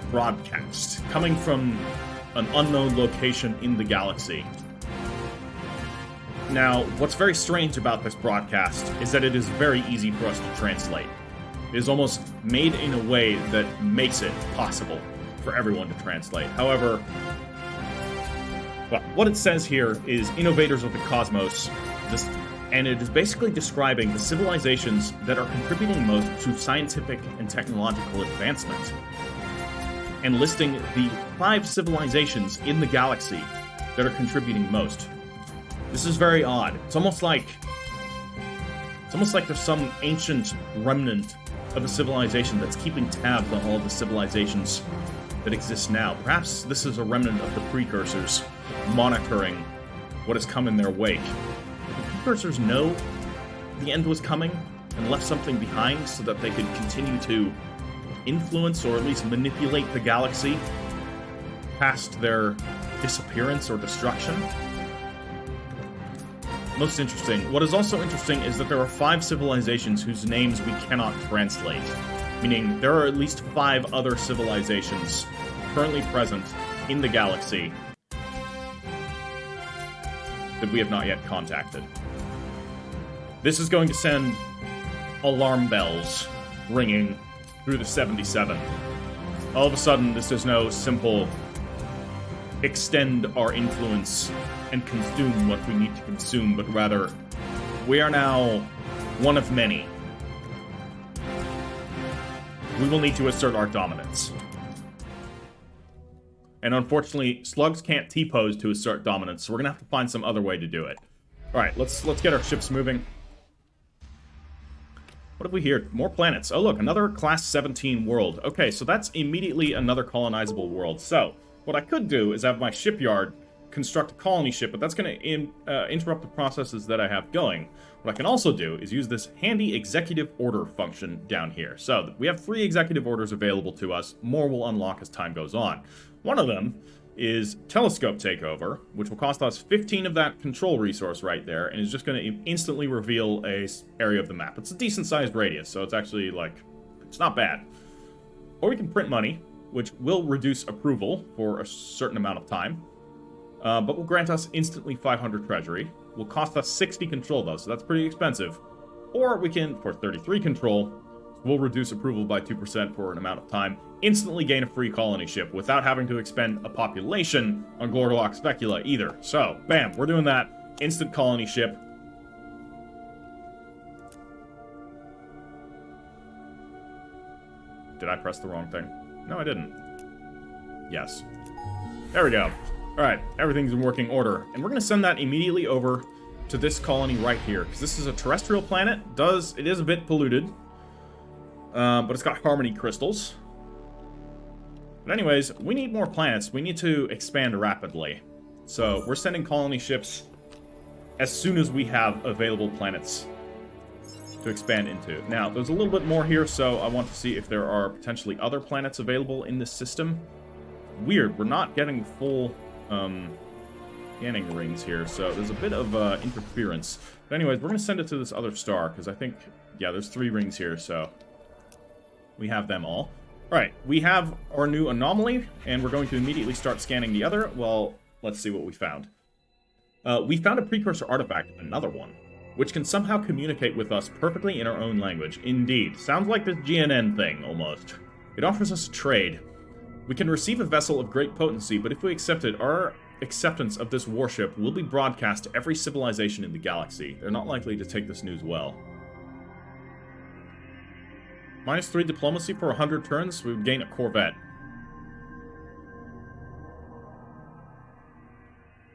broadcast coming from an unknown location in the galaxy. Now, what's very strange about this broadcast is that it is very easy for us to translate. It is almost made in a way that makes it possible for everyone to translate. However, well, what it says here is innovators of the cosmos, and it is basically describing the civilizations that are contributing most to scientific and technological advancement, and listing the 5 civilizations in the galaxy that are contributing most. This is very odd. It's almost like there's some ancient remnant of a civilization that's keeping tabs on all of the civilizations that exist now. Perhaps this is a remnant of the precursors monitoring what has come in their wake. Did the precursors know the end was coming and left something behind so that they could continue to influence or at least manipulate the galaxy past their disappearance or destruction? Most interesting. What is also interesting is that there are 5 civilizations whose names we cannot translate, meaning there are at least 5 other civilizations currently present in the galaxy that we have not yet contacted. This is going to send alarm bells ringing through the 77. All of a sudden, this is no simple extend our influence and consume what we need to consume, but rather, we are now one of many. We will need to assert our dominance. And unfortunately, slugs can't T-pose to assert dominance, so we're gonna have to find some other way to do it. Alright, let's get our ships moving. What have we here? More planets. Oh look, another Class 17 world. Okay, so that's immediately another colonizable world. So, what I could do is have my shipyard construct a colony ship, but that's going to interrupt the processes that I have going. What I can also do is use this handy executive order function down here. So we have 3 executive orders available to us. More will unlock as time goes on. One of them is telescope takeover, which will cost us 15 of that control resource right there, and is just going to instantly reveal a area of the map. It's a decent sized radius, so it's actually like, it's not bad. Or we can print money, which will reduce approval for a certain amount of time. But will grant us instantly 500 treasury. Will cost us 60 control, though, so that's pretty expensive. Or we can, for 33 control, will reduce approval by 2% for an amount of time, instantly gain a free colony ship without having to expend a population on Glorlock Specula either. So, bam, we're doing that. Instant colony ship. Did I press the wrong thing? No, I didn't. Yes. There we go. Alright, everything's in working order. And we're going to send that immediately over to this colony right here, because this is a terrestrial planet. It is a bit polluted, but it's got harmony crystals. But anyways, we need more planets. We need to expand rapidly. So we're sending colony ships as soon as we have available planets to expand into. Now, there's a little bit more here, so I want to see if there are potentially other planets available in this system. Weird, we're not getting full scanning rings here, so there's a bit of interference. But anyways, we're going to send it to this other star, because I think, yeah, there's 3 rings here, so we have them all. Alright, we have our new anomaly, and we're going to immediately start scanning the other. Well, let's see what we found. We found a precursor artifact, another one, which can somehow communicate with us perfectly in our own language. Indeed. Sounds like this GNN thing, almost. It offers us a trade. We can receive a vessel of great potency, but if we accept it, our acceptance of this warship will be broadcast to every civilization in the galaxy. They're not likely to take this news well. -3 diplomacy for 100 turns, we would gain a corvette.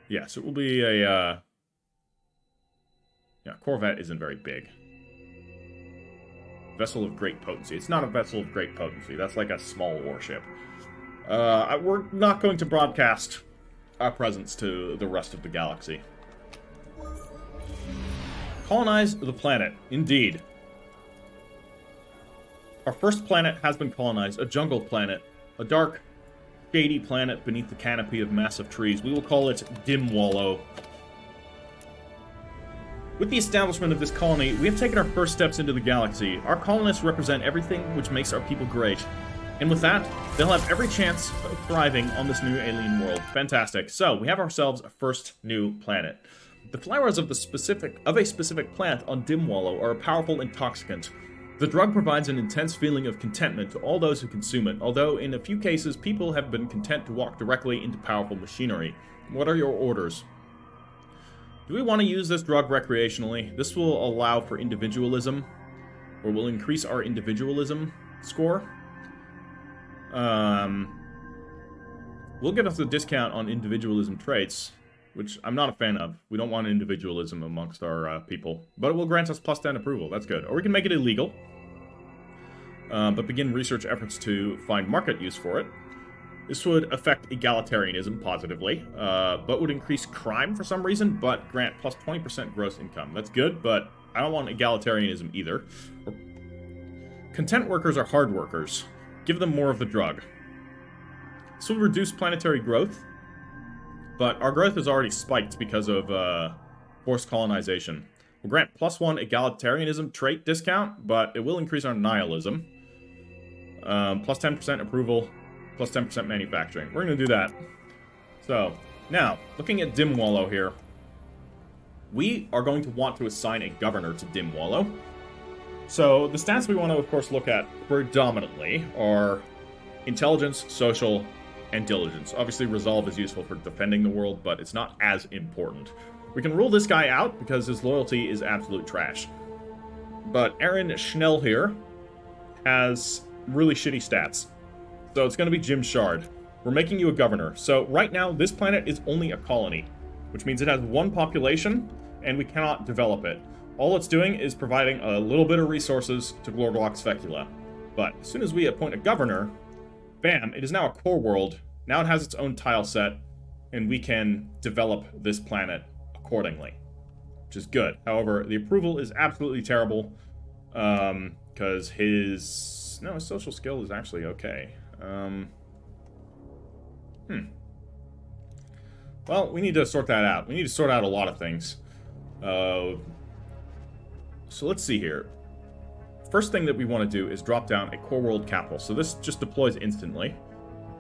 Yes, it will be a, yeah, corvette isn't very big. Vessel of great potency. It's not a vessel of great potency. That's like a small warship. We're not going to broadcast our presence to the rest of the galaxy. Colonize the planet. Indeed. Our first planet has been colonized. A jungle planet. A dark, shady planet beneath the canopy of massive trees. We will call it Dimwallow. With the establishment of this colony, we have taken our first steps into the galaxy. Our colonists represent everything which makes our people great. And with that, they'll have every chance of thriving on this new alien world. Fantastic. So, we have ourselves a first new planet. The flowers of a specific plant on Dimwallow are a powerful intoxicant. The drug provides an intense feeling of contentment to all those who consume it, although in a few cases, people have been content to walk directly into powerful machinery. What are your orders? Do we want to use this drug recreationally? This will allow for individualism, or will increase our individualism score. Will get us a discount on individualism traits, which I'm not a fan of. We don't want individualism amongst our people. But it will grant us plus 10 approval. That's good. Or we can make it illegal. But begin research efforts to find market use for it. This would affect egalitarianism positively, but would increase crime for some reason, but grant plus 20% gross income. That's good, but I don't want egalitarianism either. Content workers are hard workers. Give them more of the drug. This will reduce planetary growth, but our growth is already spiked because of forced colonization. We'll grant plus 1 egalitarianism trait discount, but it will increase our nihilism. Plus 10% approval, plus 10% manufacturing. We're going to do that. So, now, looking at Dimwallow here, we are going to want to assign a governor to Dimwallow. So, the stats we want to, of course, look at predominantly are intelligence, social, and diligence. Obviously, resolve is useful for defending the world, but it's not as important. We can rule this guy out because his loyalty is absolute trash. But Aaron Schnell here has really shitty stats. So it's going to be Jim Shard. We're making you a governor. So right now, this planet is only a colony, which means it has one population, and we cannot develop it. All it's doing is providing a little bit of resources to Glorglock Specula. But as soon as we appoint a governor, bam, it is now a core world. Now it has its own tile set, and we can develop this planet accordingly, which is good. However, the approval is absolutely terrible, because his social skill is actually okay. Well, we need to sort that out. We need to sort out a lot of things. So let's see here. First thing that we want to do is drop down a core world capital. So this just deploys instantly.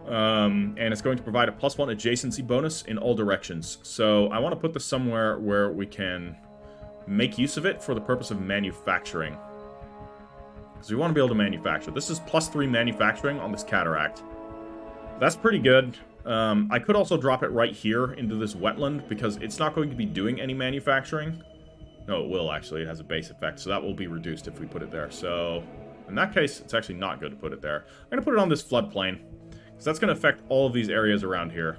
And it's going to provide a plus 1 adjacency bonus in all directions. So I want to put this somewhere where we can make use of it for the purpose of manufacturing. Because we want to be able to manufacture. This is plus 3 manufacturing on this cataract. That's pretty good. I could also drop it right here into this wetland, because it's not going to be doing any manufacturing. No, it will actually. It has a base effect, so that will be reduced if we put it there. So, in that case, it's actually not good to put it there. I'm going to put it on this floodplain, because that's going to affect all of these areas around here,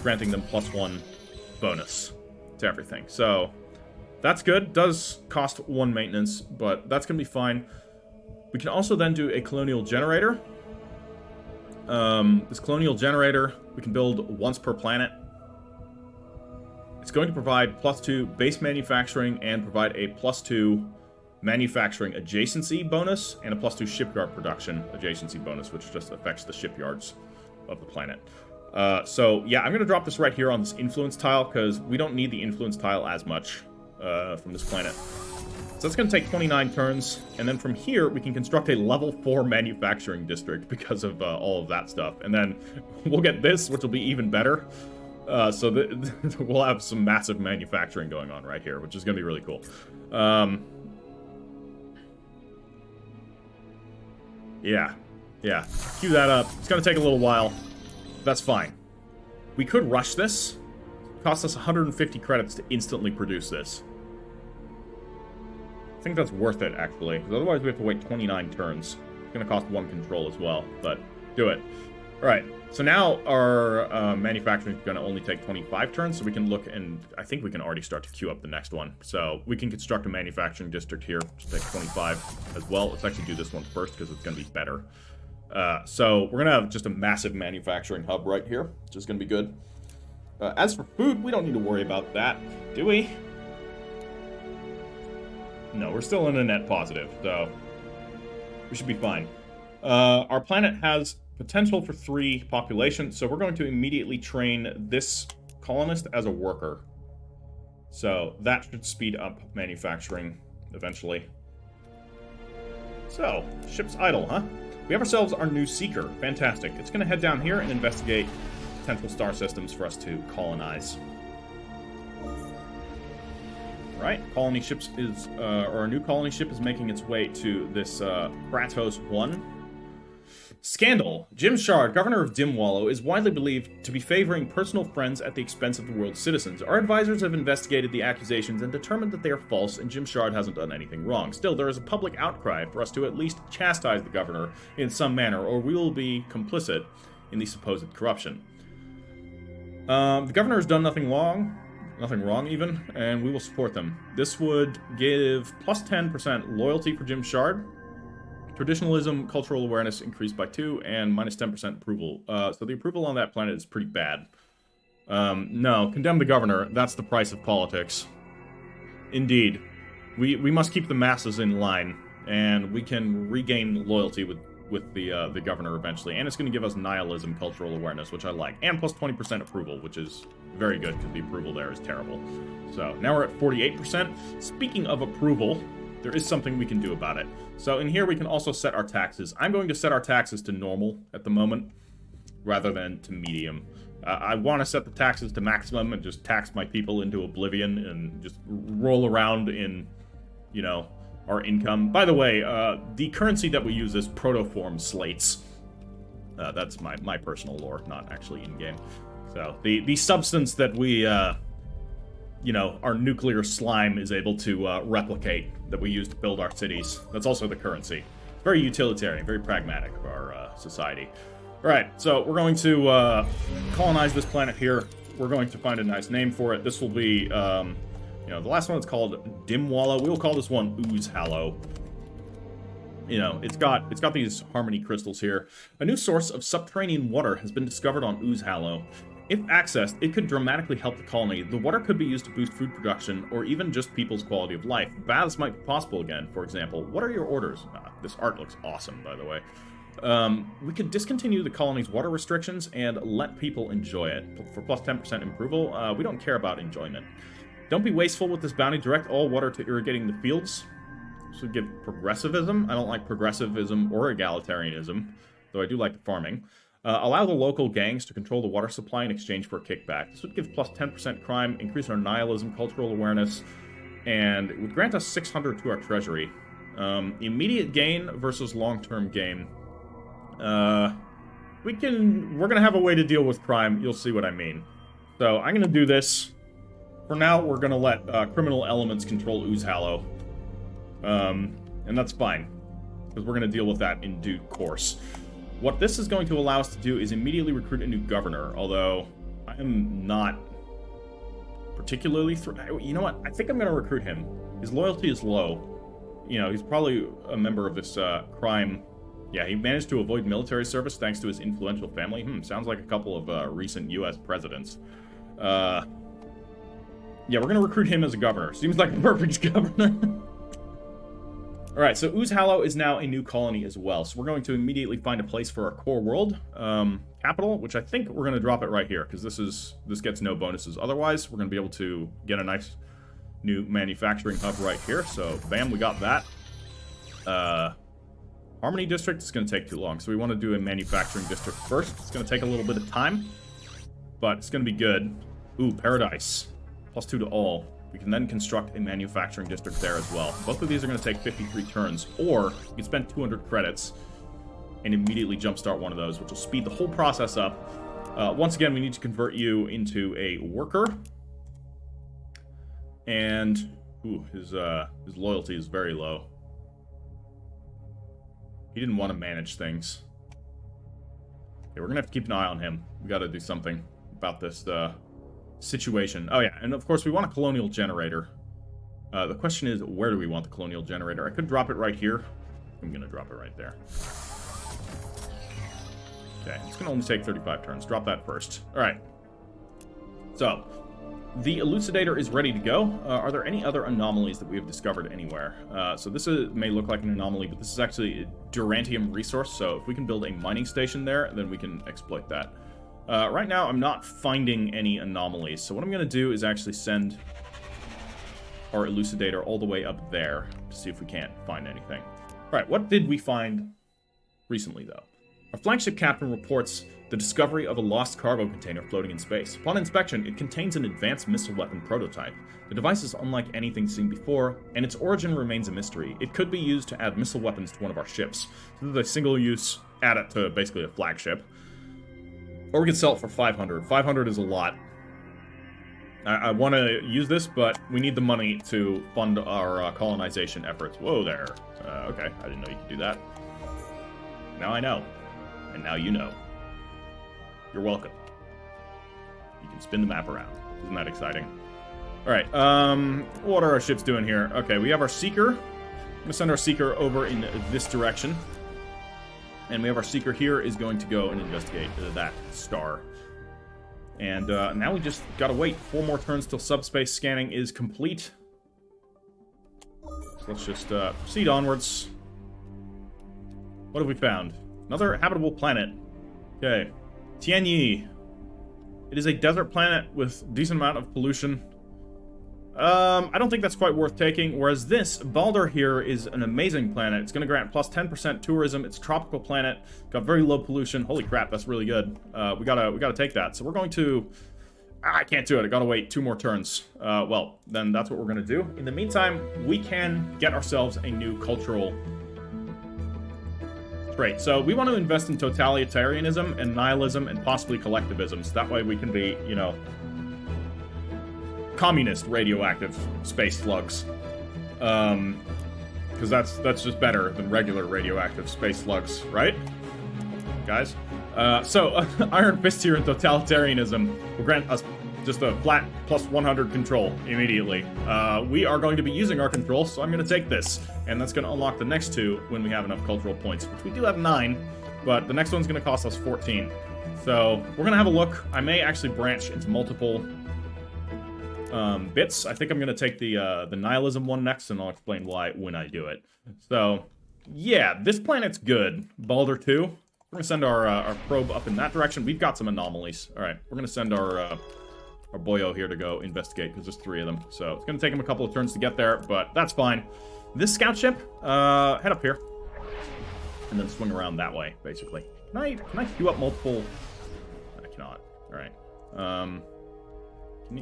granting them plus 1 bonus to everything. So, that's good. Does cost 1 maintenance, but that's going to be fine. We can also then do a colonial generator. This colonial generator, we can build once per planet. It's going to provide plus 2 base manufacturing and provide a plus 2 manufacturing adjacency bonus and a plus 2 shipyard production adjacency bonus, which just affects the shipyards of the planet. So, yeah, I'm going to drop this right here on this influence tile, because we don't need the influence tile as much from this planet. So that's going to take 29 turns, and then from here, we can construct a level 4 manufacturing district because of all of that stuff. And then we'll get this, which will be even better. So we'll have some massive manufacturing going on right here, which is going to be really cool. Yeah. Cue that up. It's going to take a little while. That's fine. We could rush this. It costs us 150 credits to instantly produce this. I think that's worth it, actually, because otherwise we have to wait 29 turns. It's going to cost 1 control as well, but do it. Alright, so now our manufacturing is going to only take 25 turns, so we can look, and I think we can already start to queue up the next one. So we can construct a manufacturing district here, which take 25 as well. Let's actually do this one first, because it's going to be better. So we're going to have just a massive manufacturing hub right here, which is going to be good. As for food, we don't need to worry about that, do we? No, we're still in a net positive, so we should be fine. Our planet has potential for 3 population, so we're going to immediately train this colonist as a worker. So that should speed up manufacturing eventually. So, ship's idle, huh? We have ourselves our new seeker. Fantastic. It's going to head down here and investigate potential star systems for us to colonize. Right, colony ships is, or a new colony ship is making its way to this Kratos 1. Scandal. Shipyard, governor of Dimwallow, is widely believed to be favoring personal friends at the expense of the world's citizens. Our advisors have investigated the accusations and determined that they are false, and Shipyard hasn't done anything wrong. Still, there is a public outcry for us to at least chastise the governor in some manner, or we will be complicit in the supposed corruption. The governor has done nothing wrong even, and we will support them. This would give plus 10% loyalty for Shipyard. Traditionalism, cultural awareness increased by 2, and minus 10% approval. So the approval on that planet is pretty bad. No, condemn the governor. That's the price of politics. Indeed. We must keep the masses in line, and we can regain loyalty with the governor eventually. And it's going to give us nihilism, cultural awareness, which I like. And plus 20% approval, which is very good, because the approval there is terrible. So, now we're at 48%. Speaking of approval, there is something we can do about it. So in here we can also set our taxes. I'm going to set our taxes to normal at the moment, rather than to medium. I want to set the taxes to maximum and just tax my people into oblivion and just roll around in, you know, our income. By the way, the currency that we use is Protoform slates. That's my personal lore, not actually in-game. So the substance that we... you know, our nuclear slime is able to replicate that we use to build our cities. That's also the currency. It's very utilitarian, very pragmatic of our society. All right, so we're going to colonize this planet here. We're going to find a nice name for it. This will be, you know, the last one is called Dimwallow. We will call this one Oozehallow. You know, it's got these harmony crystals here. A new source of subterranean water has been discovered on Oozehallow. If accessed, it could dramatically help the colony. The water could be used to boost food production, or even just people's quality of life. Baths might be possible again, for example. What are your orders? This art looks awesome, by the way. We could discontinue the colony's water restrictions and let people enjoy it. For plus 10% approval, we don't care about enjoyment. Don't be wasteful with this bounty. Direct all water to irrigating the fields. This would give progressivism. I don't like progressivism or egalitarianism, though I do like the farming. Allow the local gangs to control the water supply in exchange for a kickback. This would give plus 10% crime, increase our nihilism, cultural awareness, and it would grant us 600 to our treasury. Immediate gain versus long-term gain. We're gonna have a way to deal with crime. You'll see what I mean. So I'm gonna do this. For now, we're gonna let criminal elements control Oozehallow. And that's fine, because we're gonna deal with that in due course. What this is going to allow us to do is immediately recruit a new governor, although I am not particularly... You know what? I think I'm going to recruit him. His loyalty is low. You know, he's probably a member of this crime... Yeah, he managed to avoid military service thanks to his influential family. Sounds like a couple of recent U.S. presidents. Yeah, we're going to recruit him as a governor. Seems like a perfect governor. Alright, so Oozehallow is now a new colony as well, so we're going to immediately find a place for our core world capital, which I think we're going to drop it right here, because this gets no bonuses. Otherwise, we're going to be able to get a nice new manufacturing hub right here, so bam, we got that. Harmony District is going to take too long, so we want to do a manufacturing district first. It's going to take a little bit of time, but it's going to be good. Ooh, Paradise. Plus 2 to all. We can then construct a manufacturing district there as well. Both of these are going to take 53 turns, or you can spend 200 credits and immediately jumpstart one of those, which will speed the whole process up. Once again, we need to convert you into a worker. And, ooh, his loyalty is very low. He didn't want to manage things. Okay, we're going to have to keep an eye on him. We got to do something about this, situation. Oh yeah, and of course we want a colonial generator. The question is, where do we want the colonial generator? I could drop it right here. I'm gonna drop it right there. Okay, it's gonna only take 35 turns. Drop that first. Alright. So, the Elucidator is ready to go. Are there any other anomalies that we have discovered anywhere? So this may look like an anomaly, but this is actually a Durantium resource, so if we can build a mining station there, then we can exploit that. Right now, I'm not finding any anomalies, so what I'm going to do is actually send our Elucidator all the way up there to see if we can't find anything. Alright, what did we find recently, though? Our flagship captain reports the discovery of a lost cargo container floating in space. Upon inspection, it contains an advanced missile weapon prototype. The device is unlike anything seen before, and its origin remains a mystery. It could be used to add missile weapons to one of our ships. So this is a single use, add it to basically a flagship. Or we could sell it for 500. 500 is a lot. I want to use this, but we need the money to fund our colonization efforts. Whoa there. Okay, I didn't know you could do that. Now I know. And now you know. You're welcome. You can spin the map around. Isn't that exciting? Alright, what are our ships doing here? Okay, we have our Seeker. I'm going to send our Seeker over in this direction. And we have our Seeker here is going to go and investigate that star. And now we just gotta wait 4 more turns till subspace scanning is complete. So let's just proceed onwards. What have we found? Another habitable planet. Okay. Tianyi. It is a desert planet with a decent amount of pollution. I don't think that's quite worth taking, whereas this, Balder here, is an amazing planet. It's going to grant plus 10% tourism. It's a tropical planet, got very low pollution. Holy crap, that's really good. We gotta take that. So we're going to... I can't do it. I gotta wait 2 more turns. Well, then that's what we're going to do. In the meantime, we can get ourselves a new cultural trait. So we want to invest in totalitarianism and nihilism and possibly collectivism. So that way we can be, you know... communist radioactive space slugs. Because that's just better than regular radioactive space slugs, right? Guys? So, Iron Fist here in totalitarianism will grant us just a flat plus 100 control immediately. We are going to be using our control, so I'm going to take this. And that's going to unlock the next 2 when we have enough cultural points, which we do have 9, but the next one's going to cost us 14. So, we're going to have a look. I may actually branch into multiple... bits. I think I'm going to take the nihilism one next, and I'll explain why when I do it. So, yeah, this planet's good. Balder 2. We're going to send our probe up in that direction. We've got some anomalies. Alright, we're going to send our boyo here to go investigate, because there's 3 of them. So, it's going to take him a couple of turns to get there, but that's fine. This scout ship, head up here. And then swing around that way, basically. Can I queue up multiple... I cannot. Alright.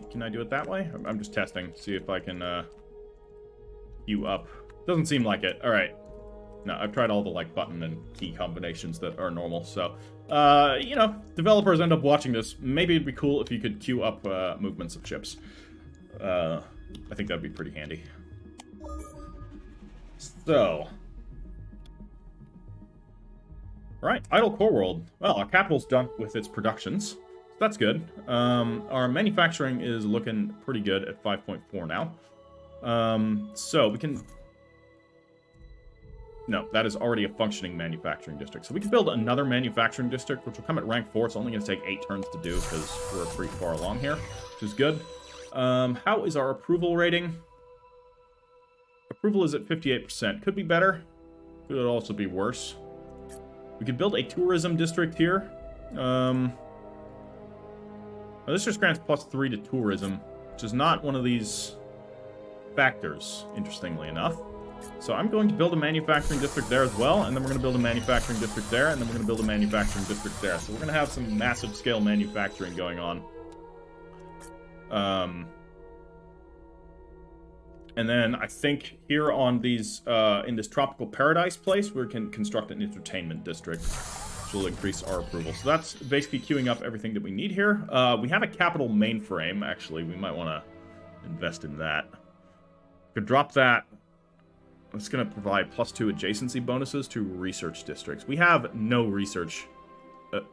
Can I do it that way? I'm just testing, see if I can queue up. Doesn't seem like it. Alright. No, I've tried all the like button and key combinations that are normal, so you know, developers end up watching this. Maybe it'd be cool if you could queue up movements of ships. I think that'd be pretty handy. So, right, idle core world. Well, our capital's done with its productions. That's good. Our manufacturing is looking pretty good at 5.4 now. So we can... No, that is already a functioning manufacturing district. So we can build another manufacturing district, which will come at rank 4. It's only going to take 8 turns to do, because we're pretty far along here, which is good. How is our approval rating? Approval is at 58%. Could be better. Could also be worse. We could build a tourism district here. This just grants plus 3 to tourism, which is not one of these factors, interestingly enough. So I'm going to build a manufacturing district there as well, and then we're going to build a manufacturing district there, and then we're going to build a manufacturing district there. So we're going to have some massive scale manufacturing going on. And then I think here on these, in this tropical paradise place, we can construct an entertainment district, which will increase our approval. So that's basically queuing up everything that we need here. We have a capital mainframe, actually. We might want to invest in that. Could drop that. It's going to provide plus 2 adjacency bonuses to research districts. We have no research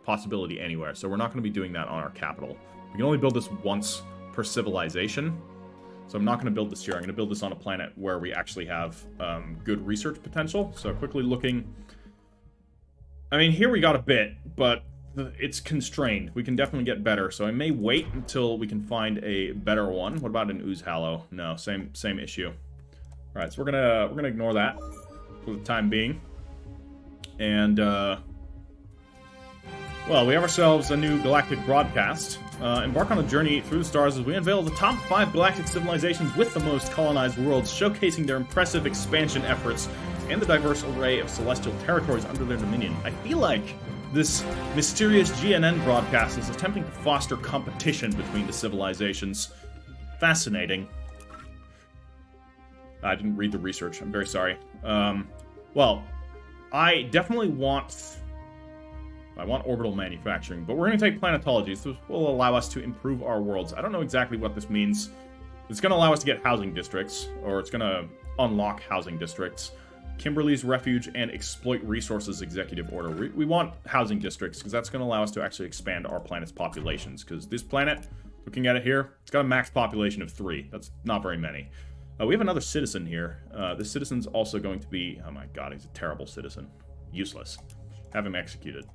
possibility anywhere, so we're not going to be doing that on our capital. We can only build this once per civilization. So I'm not going to build this here. I'm going to build this on a planet where we actually have good research potential. So quickly looking... I mean, here we got a bit, but it's constrained. We can definitely get better, so I may wait until we can find a better one. What about an Ooze Hallow? No, same issue. All right, so we're gonna ignore that for the time being, and well, we have ourselves a new galactic broadcast. Embark on a journey through the stars as we unveil the top 5 galactic civilizations with the most colonized worlds, showcasing their impressive expansion efforts and the diverse array of celestial territories under their dominion. I feel like this mysterious GNN broadcast is attempting to foster competition between the civilizations. Fascinating. I didn't read the research. I'm very sorry. Well, I definitely want orbital manufacturing, but we're going to take planetology. So this will allow us to improve our worlds. I don't know exactly what this means. It's going to allow us to get housing districts, or it's going to unlock housing districts. Kimberly's Refuge and Exploit Resources Executive Order. We want housing districts, because that's going to allow us to actually expand our planet's populations, because this planet, looking at it here, it's got a max population of 3. That's not very many. We have another citizen here. This citizen's also going to be... Oh my god, he's a terrible citizen. Useless. Have him executed.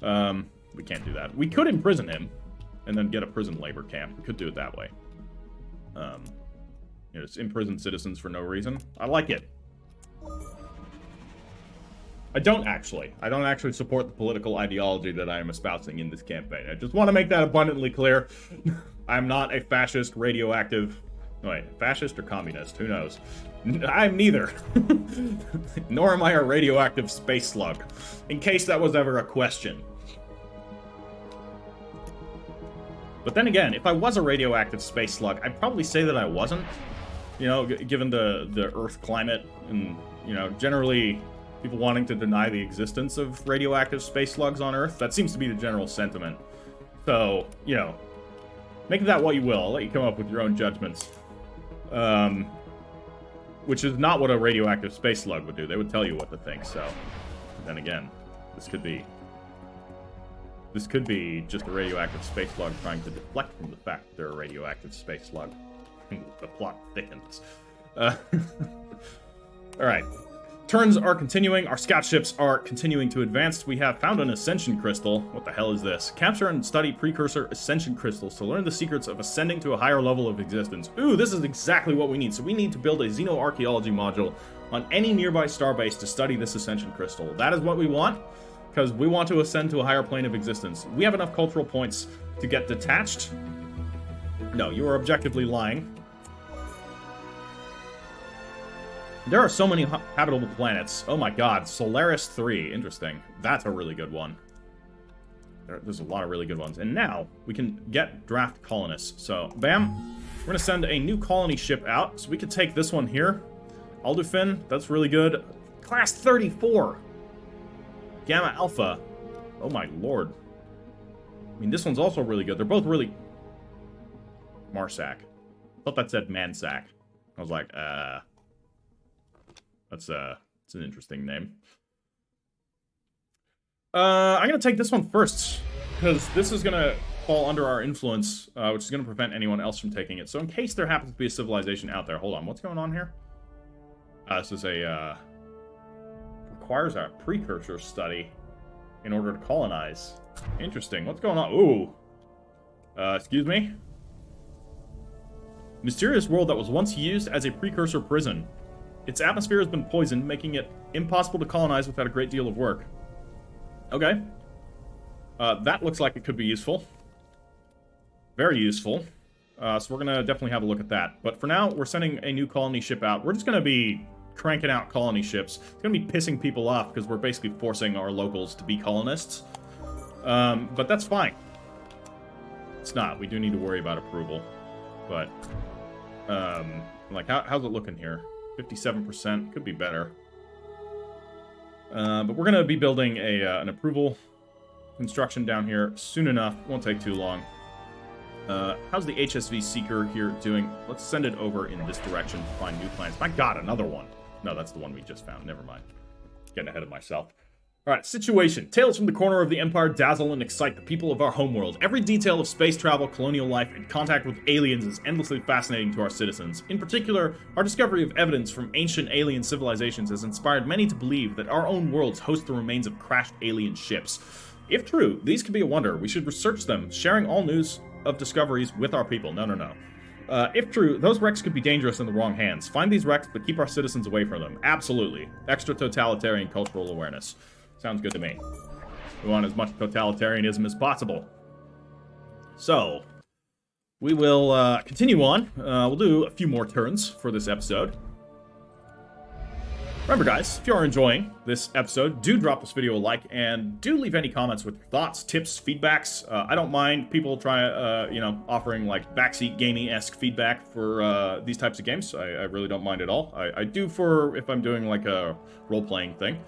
We can't do that. We could imprison him, and then get a prison labor camp. We could do it that way. Just imprison citizens for no reason. I like it. I don't actually support the political ideology that I am espousing in this campaign. I just want to make that abundantly clear. I'm not a fascist, radioactive... Wait, fascist or communist? Who knows? I'm neither. Nor am I a radioactive space slug. In case that was ever a question. But then again, if I was a radioactive space slug, I'd probably say that I wasn't. You know, given the Earth climate and, you know, generally people wanting to deny the existence of radioactive space slugs on Earth. That seems to be the general sentiment. So, you know, make of that what you will. I'll let you come up with your own judgments. Which is not what a radioactive space slug would do. They would tell you what to think, so... Then again, this could be just a radioactive space slug trying to deflect from the fact that they're a radioactive space slug. The plot thickens. Alright. Turns are continuing. Our scout ships are continuing to advance. We have found an ascension crystal. What the hell is this? Capture and study precursor ascension crystals to learn the secrets of ascending to a higher level of existence. Ooh, this is exactly what we need. So we need to build a xenoarchaeology module on any nearby starbase to study this ascension crystal. That is what we want, because we want to ascend to a higher plane of existence. We have enough cultural points to get detached. No, you are objectively lying. There are so many habitable planets. Oh my god, Solaris 3. Interesting. That's a really good one. There's a lot of really good ones. And now, we can get draft colonists. So, bam. We're going to send a new colony ship out. So we could take this one here. Aldufin, that's really good. Class 34. Gamma Alpha. Oh my lord. I mean, this one's also really good. They're both really... Marsac. I thought that said Mansac. I was like, That's an interesting name. I'm going to take this one first, because this is going to fall under our influence, which is going to prevent anyone else from taking it. So in case there happens to be a civilization out there... Hold on, what's going on here? This is a... requires a precursor study in order to colonize. Interesting. What's going on? Ooh. Excuse me? Mysterious world that was once used as a precursor prison. Its atmosphere has been poisoned, making it impossible to colonize without a great deal of work. Okay. That looks like it could be useful. Very useful. So we're going to definitely have a look at that. But for now, we're sending a new colony ship out. We're just going to be cranking out colony ships. It's going to be pissing people off because we're basically forcing our locals to be colonists. But that's fine. It's not. We do need to worry about approval. But, like, how's it looking here? 57%. Could be better. But we're going to be building an approval construction down here soon enough. Won't take too long. How's the HSV Seeker here doing? Let's send it over in this direction to find new planets. My god, another one. No, that's the one we just found. Never mind. Getting ahead of myself. Alright, situation. Tales from the corner of the Empire dazzle and excite the people of our homeworld. Every detail of space travel, colonial life, and contact with aliens is endlessly fascinating to our citizens. In particular, our discovery of evidence from ancient alien civilizations has inspired many to believe that our own worlds host the remains of crashed alien ships. If true, these could be a wonder. We should research them, sharing all news of discoveries with our people. No. If true, those wrecks could be dangerous in the wrong hands. Find these wrecks, but keep our citizens away from them. Absolutely. Extra totalitarian cultural awareness. Sounds good to me. We want as much totalitarianism as possible. So, we will continue on. We'll do a few more turns for this episode. Remember, guys, if you are enjoying this episode, do drop this video a like, and do leave any comments with your thoughts, tips, feedbacks. I don't mind people offering, like, backseat gamey-esque feedback for these types of games. I really don't mind at all. I do for if I'm doing, like, a role-playing thing.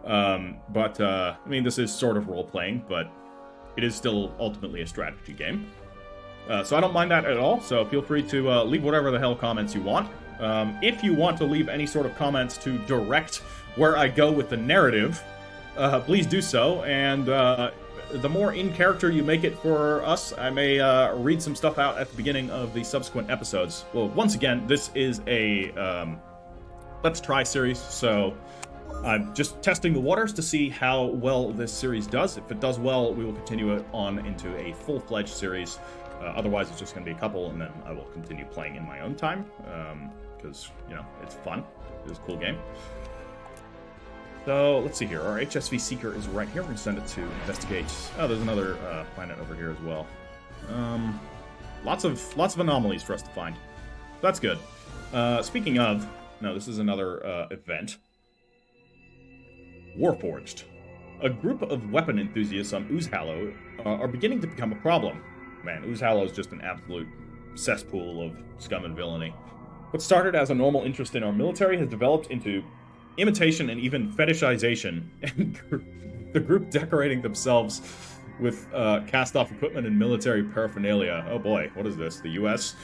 I mean, this is sort of role-playing, but it is still ultimately a strategy game. So I don't mind that at all, so feel free to leave whatever the hell comments you want. If you want to leave any sort of comments to direct where I go with the narrative, please do so, and the more in character you make it for us, I may read some stuff out at the beginning of the subsequent episodes. Well, once again, this is a Let's Try series, so I'm just testing the waters to see how well this series does. If it does well, we will continue it on into a full-fledged series. Otherwise, it's just going to be a couple, and then I will continue playing in my own time, because, it's fun. It's a cool game. So, let's see here. Our HSV Seeker is right here. We're going to send it to investigate. Oh, there's another planet over here as well. Lots of anomalies for us to find. That's good. Speaking of... No, this is another event. Warforged. A group of weapon enthusiasts on Oozhallow are beginning to become a problem. Man, Oozhallow is just an absolute cesspool of scum and villainy. What started as a normal interest in our military has developed into imitation and even fetishization, and the group decorating themselves with cast-off equipment and military paraphernalia. Oh boy, what is this, the US?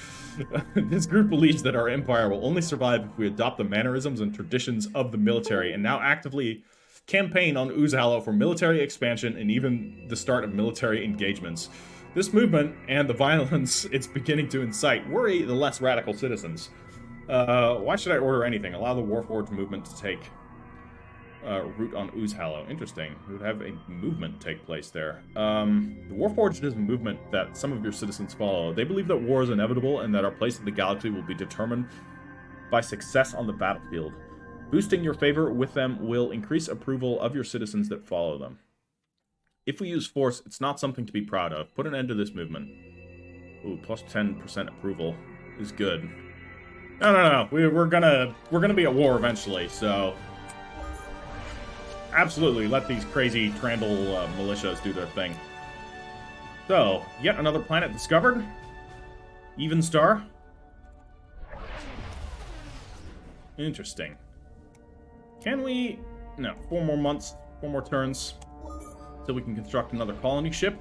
This group believes that our empire will only survive if we adopt the mannerisms and traditions of the military, and now actively campaign on Oozhallow for military expansion and even the start of military engagements. This movement, and the violence it's beginning to incite, worry the less radical citizens. Why should I order anything? Allow the Warforged movement to take root on Oozhallow. Interesting. We would have a movement take place there. The Warforged is a movement that some of your citizens follow. They believe that war is inevitable and that our place in the galaxy will be determined by success on the battlefield. Boosting your favor with them will increase approval of your citizens that follow them. If we use force, it's not something to be proud of. Put an end to this movement. Ooh, plus 10% approval is good. No. We're gonna be at war eventually, so absolutely let these crazy Cradle militias do their thing. So, yet another planet discovered. Even star. Interesting. Can we... No, 4 more months, 4 more turns, till we can construct another colony ship.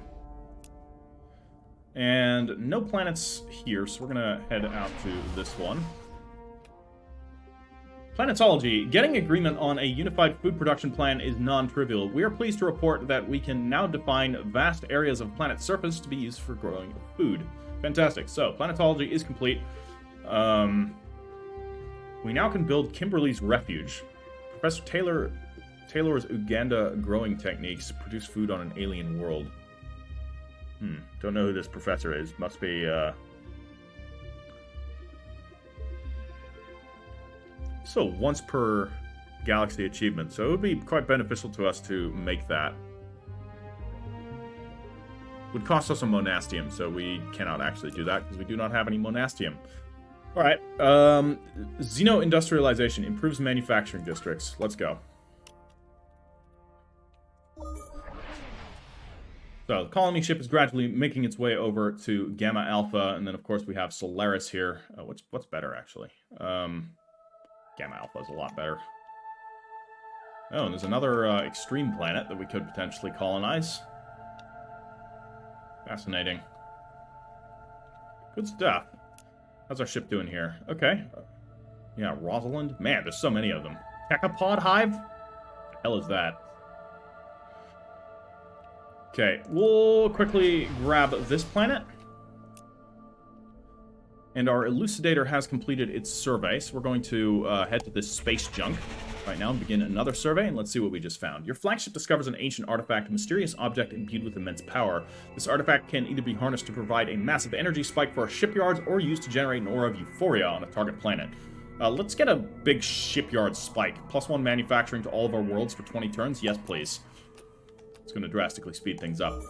And no planets here, so we're gonna head out to this one. Planetology. Getting agreement on a unified food production plan is non-trivial. We are pleased to report that we can now define vast areas of planet's surface to be used for growing food. Fantastic. So, planetology is complete. We now can build Kimberly's Refuge. Professor Taylor's Uganda growing techniques produce food on an alien world. Don't know who this professor is. Must be, So, once per galaxy achievement. So, it would be quite beneficial to us to make that. Would cost us a monastium, so we cannot actually do that because we do not have any monastium. Alright, Xeno-industrialization improves manufacturing districts. Let's go. So, the colony ship is gradually making its way over to Gamma Alpha, and then of course we have Solaris here. What's better, actually? Gamma Alpha is a lot better. Oh, and there's another extreme planet that we could potentially colonize. Fascinating. Good stuff. How's our ship doing here? Okay. Yeah, Rosalind. Man, there's so many of them. Techapod Hive? What the hell is that? Okay, we'll quickly grab this planet. And our Elucidator has completed its survey, so we're going to head to this space junk. right now and begin another survey, and let's see what we just found. Your flagship discovers an ancient artifact, a mysterious object imbued with immense power. This artifact can either be harnessed to provide a massive energy spike for our shipyards or used to generate an aura of euphoria on a target planet. Let's get a big shipyard spike. +1 manufacturing to all of our worlds for 20 turns. Yes, please. It's going to drastically speed things up.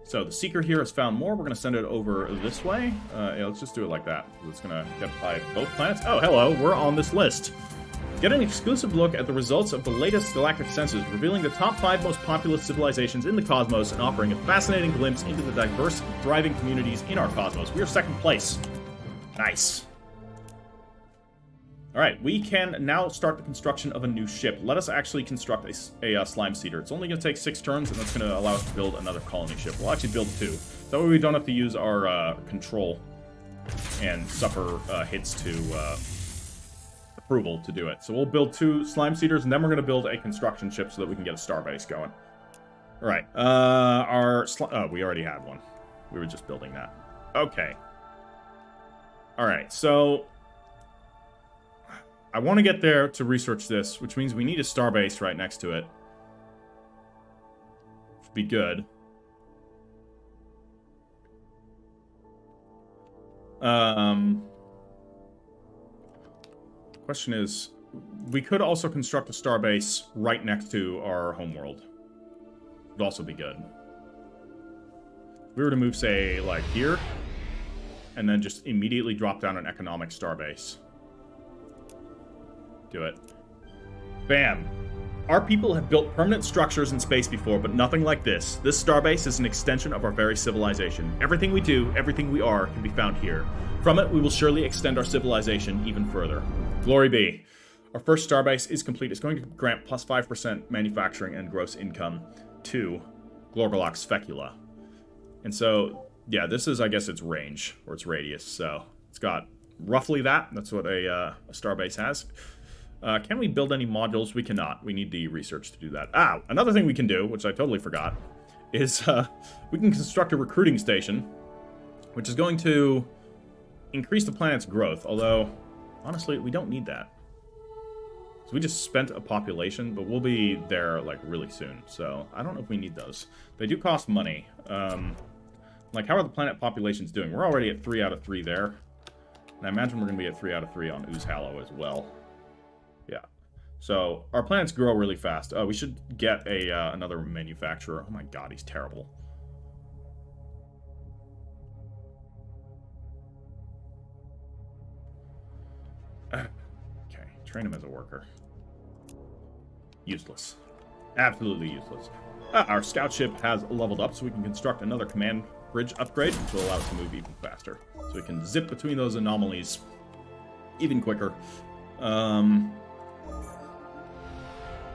So the Seeker here has found more. We're going to send it over this way. Yeah, let's just do it like that. It's going to get by both planets. Oh, hello. We're on this list. Get an exclusive look at the results of the latest galactic census, revealing the top 5 most populous civilizations in the cosmos and offering a fascinating glimpse into the diverse, thriving communities in our cosmos. We are 2nd place. Nice. Alright, we can now start the construction of a new ship. Let us actually construct a slime seeder. It's only going to take 6 turns, and that's going to allow us to build another colony ship. We'll actually build 2. That way we don't have to use our control and suffer hits to approval to do it. So we'll build 2 slime seeders, and then we're going to build a construction ship so that we can get a starbase going. Alright, oh, we already had one. We were just building that. Okay. Alright, so I want to get there to research this, which means we need a starbase right next to it. Would be good. Question is, we could also construct a starbase right next to our homeworld. Would also be good. If we were to move, say, like here, and then just immediately drop down an economic starbase. Do it. Bam. Our people have built permanent structures in space before, but nothing like this. This starbase is an extension of our very civilization. Everything we do, everything we are, can be found here. From it, we will surely extend our civilization even further. Glory be. Our first starbase is complete. It's going to grant plus 5% manufacturing and gross income to Glorgalox Fecula. And so, yeah, this is, I guess, its range, or its radius. So, it's got roughly that. That's what a starbase has. Can we build any modules? We cannot. We need the research to do that. Ah, another thing we can do, which I totally forgot, is we can construct a recruiting station, which is going to increase the planet's growth, although, honestly, we don't need that. So we just spent a population, but we'll be there, like, really soon. So I don't know if we need those. They do cost money. Like, how are the planet populations doing? We're already at 3 out of 3 there. And I imagine we're going to be at 3 out of 3 on Ooze Hallow as well. Yeah. So, our planets grow really fast. We should get another manufacturer. Oh my god, he's terrible. Okay, train him as a worker. Useless. Absolutely useless. Our scout ship has leveled up, so we can construct another command bridge upgrade, which will allow us to move even faster. So we can zip between those anomalies even quicker.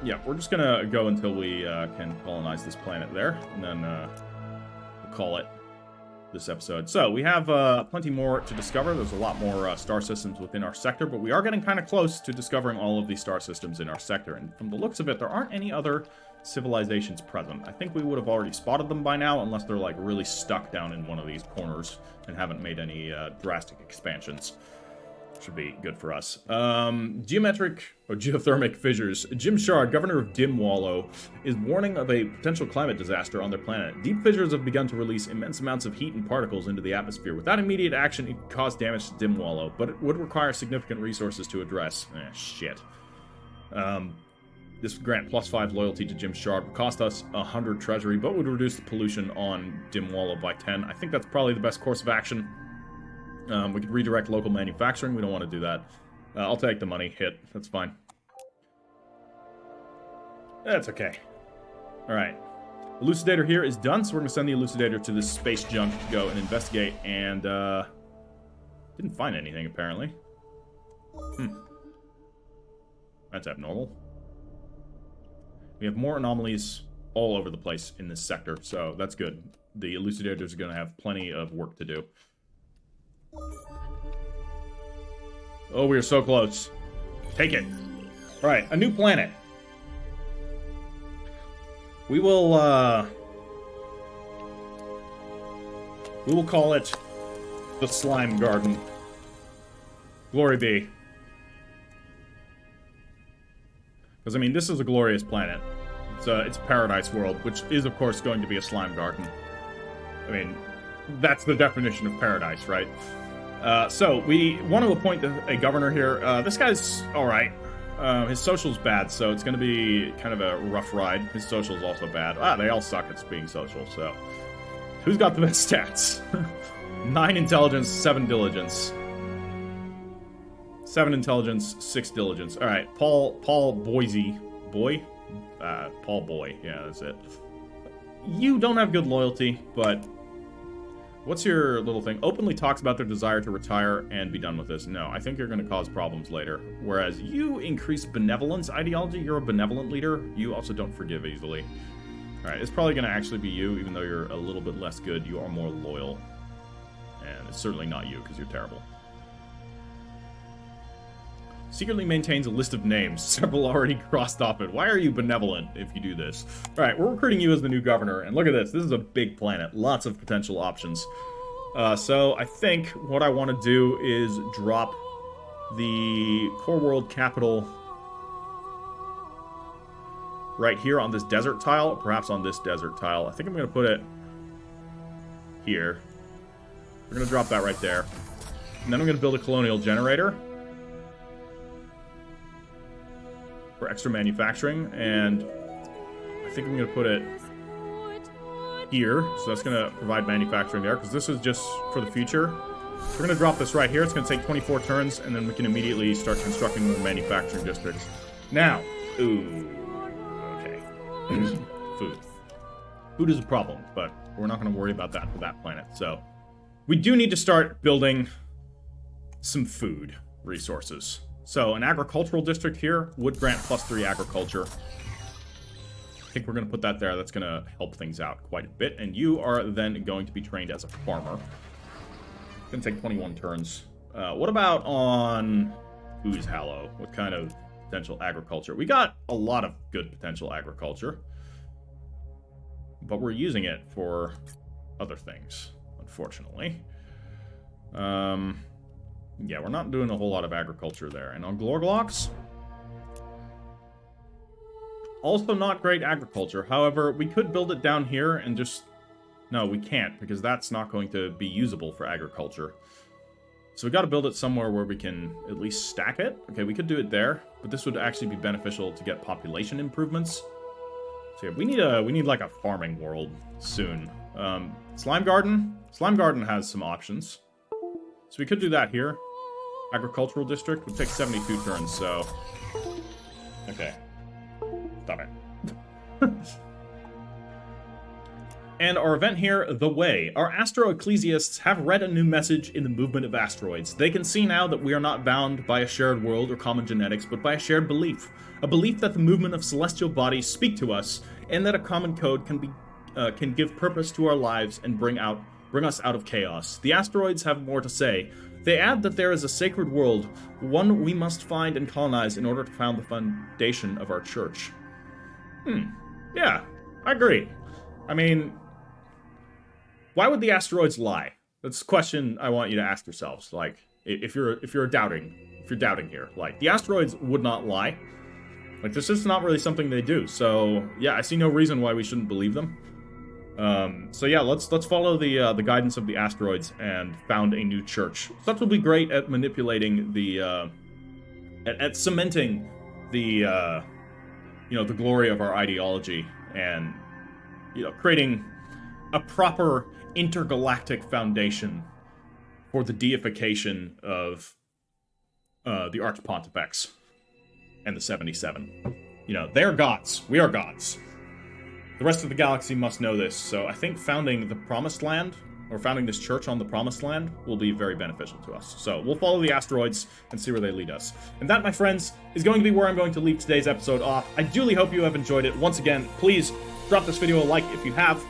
Yeah, we're just gonna go until we can colonize this planet there, and then we'll call it this episode. So, we have plenty more to discover. There's a lot more star systems within our sector, but we are getting kind of close to discovering all of these star systems in our sector. And from the looks of it, there aren't any other civilizations present. I think we would have already spotted them by now, unless they're like really stuck down in one of these corners and haven't made any drastic expansions. Should be good for us. Geometric or geothermic fissures. Jim Shard, governor of Dim Wallow, is warning of a potential climate disaster on their planet. Deep fissures have begun to release immense amounts of heat and particles into the atmosphere. Without immediate action, it could cause damage to Dim Wallow, but it would require significant resources to address. Shit. This would grant plus 5 loyalty to Jim Shard. Would cost us 100 treasury, but would reduce the pollution on Dim Wallow by 10. I think that's probably the best course of action. We could redirect local manufacturing. We don't want to do that. I'll take the money hit. That's fine. That's okay. Alright. Elucidator here is done, so we're going to send the Elucidator to this space junk to go and investigate, and, didn't find anything, apparently. That's abnormal. We have more anomalies all over the place in this sector, so that's good. The Elucidators are going to have plenty of work to do. Oh, we are so close. Take it. Alright, a new planet. We will call it the Slime Garden. Glory be. Because, I mean, this is a glorious planet. It's a paradise world, which is, of course, going to be a slime garden. I mean, that's the definition of paradise, right? So, we want to appoint a governor here. This guy's alright. His social's bad, so it's going to be kind of a rough ride. His social's also bad. They all suck at being social, so... Who's got the best stats? 9 intelligence, 7 diligence. 7 intelligence, 6 diligence. Alright, Paul Boise. Boy? Paul Boy. Yeah, that's it. You don't have good loyalty, but... What's your little thing? Openly talks about their desire to retire and be done with this. No, I think you're going to cause problems later. Whereas you increase benevolence ideology. You're a benevolent leader. You also don't forgive easily. Alright, it's probably going to actually be you, even though you're a little bit less good. You are more loyal. And it's certainly not you, because you're terrible. Secretly maintains a list of names. Several already crossed off it. Why are you benevolent if you do this? Alright, we're recruiting you as the new governor. And look at this. This is a big planet. Lots of potential options. So I think what I want to do is drop the core world capital right here on this desert tile. Or perhaps on this desert tile. I think I'm going to put it here. We're going to drop that right there. And then I'm going to build a colonial generator for extra manufacturing, and I think I'm going to put it here, so that's going to provide manufacturing there, because this is just for the future. We're going to drop this right here. It's going to take 24 turns, and then we can immediately start constructing more manufacturing districts. Now, ooh, okay. Food. Food is a problem, but we're not going to worry about that for that planet, so we do need to start building some food resources. So, an agricultural district here would grant +3 agriculture. I think we're going to put that there. That's going to help things out quite a bit. And you are then going to be trained as a farmer. It's going to take 21 turns. What about on Ooze Hallow? What kind of potential agriculture? We got a lot of good potential agriculture. But we're using it for other things, unfortunately. Yeah, we're not doing a whole lot of agriculture there. And on Glorglocks, also not great agriculture. However, we could build it down here and just... No, we can't, because that's not going to be usable for agriculture. So we got to build it somewhere where we can at least stack it. Okay, we could do it there, but this would actually be beneficial to get population improvements. So yeah, we need like a farming world soon. Slime Garden? Slime Garden has some options. So we could do that here. Agricultural district would take 72 turns, so... Okay. Stop it. And our event here, The Way. Our astro-ecclesiasts have read a new message in the movement of asteroids. They can see now that we are not bound by a shared world or common genetics, but by a shared belief. A belief that the movement of celestial bodies speak to us, and that a common code can give purpose to our lives and bring us out of chaos. The asteroids have more to say. They add that there is a sacred world, one we must find and colonize in order to found the foundation of our church. Yeah, I agree. I mean, why would the asteroids lie? That's a question I want you to ask yourselves. Like, if you're doubting here, like, the asteroids would not lie. Like, this is not really something they do. So yeah, I see no reason why we shouldn't believe them. So yeah, let's follow the guidance of the asteroids and found a new church. Such will be great at manipulating the at cementing the the glory of our ideology, and creating a proper intergalactic foundation for the deification of the Archpontifex and the 77. They're gods. We are gods. The rest of the galaxy must know this, so I think founding the Promised Land, or founding this church on the Promised Land, will be very beneficial to us. So we'll follow the asteroids and see where they lead us. And that, my friends, is going to be where I'm going to leave today's episode off. I duly hope you have enjoyed it. Once again, please drop this video a like if you have,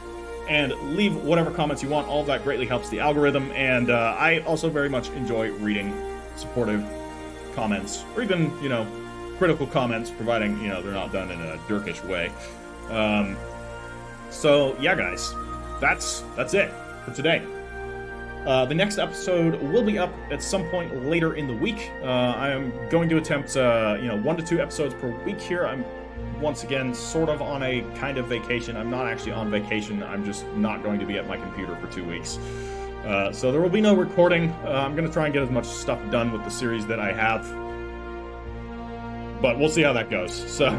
and leave whatever comments you want. All of that greatly helps the algorithm, and I also very much enjoy reading supportive comments, or even, critical comments, providing, they're not done in a dirkish way. So, yeah, guys, that's it for today. The next episode will be up at some point later in the week. I am going to attempt, 1 to 2 episodes per week here. I'm, once again, sort of on a kind of vacation. I'm not actually on vacation. I'm just not going to be at my computer for 2 weeks. So there will be no recording. I'm going to try and get as much stuff done with the series that I have. But we'll see how that goes. So,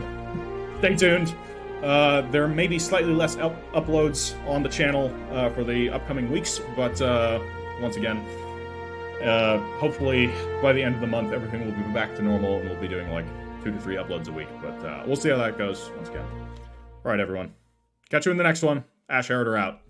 stay tuned. There may be slightly less uploads on the channel for the upcoming weeks, but once again, hopefully by the end of the month, everything will be back to normal, and we'll be doing like 2 to 3 uploads a week. But we'll see how that goes once again. All right, everyone. Catch you in the next one. Ash Heritor out.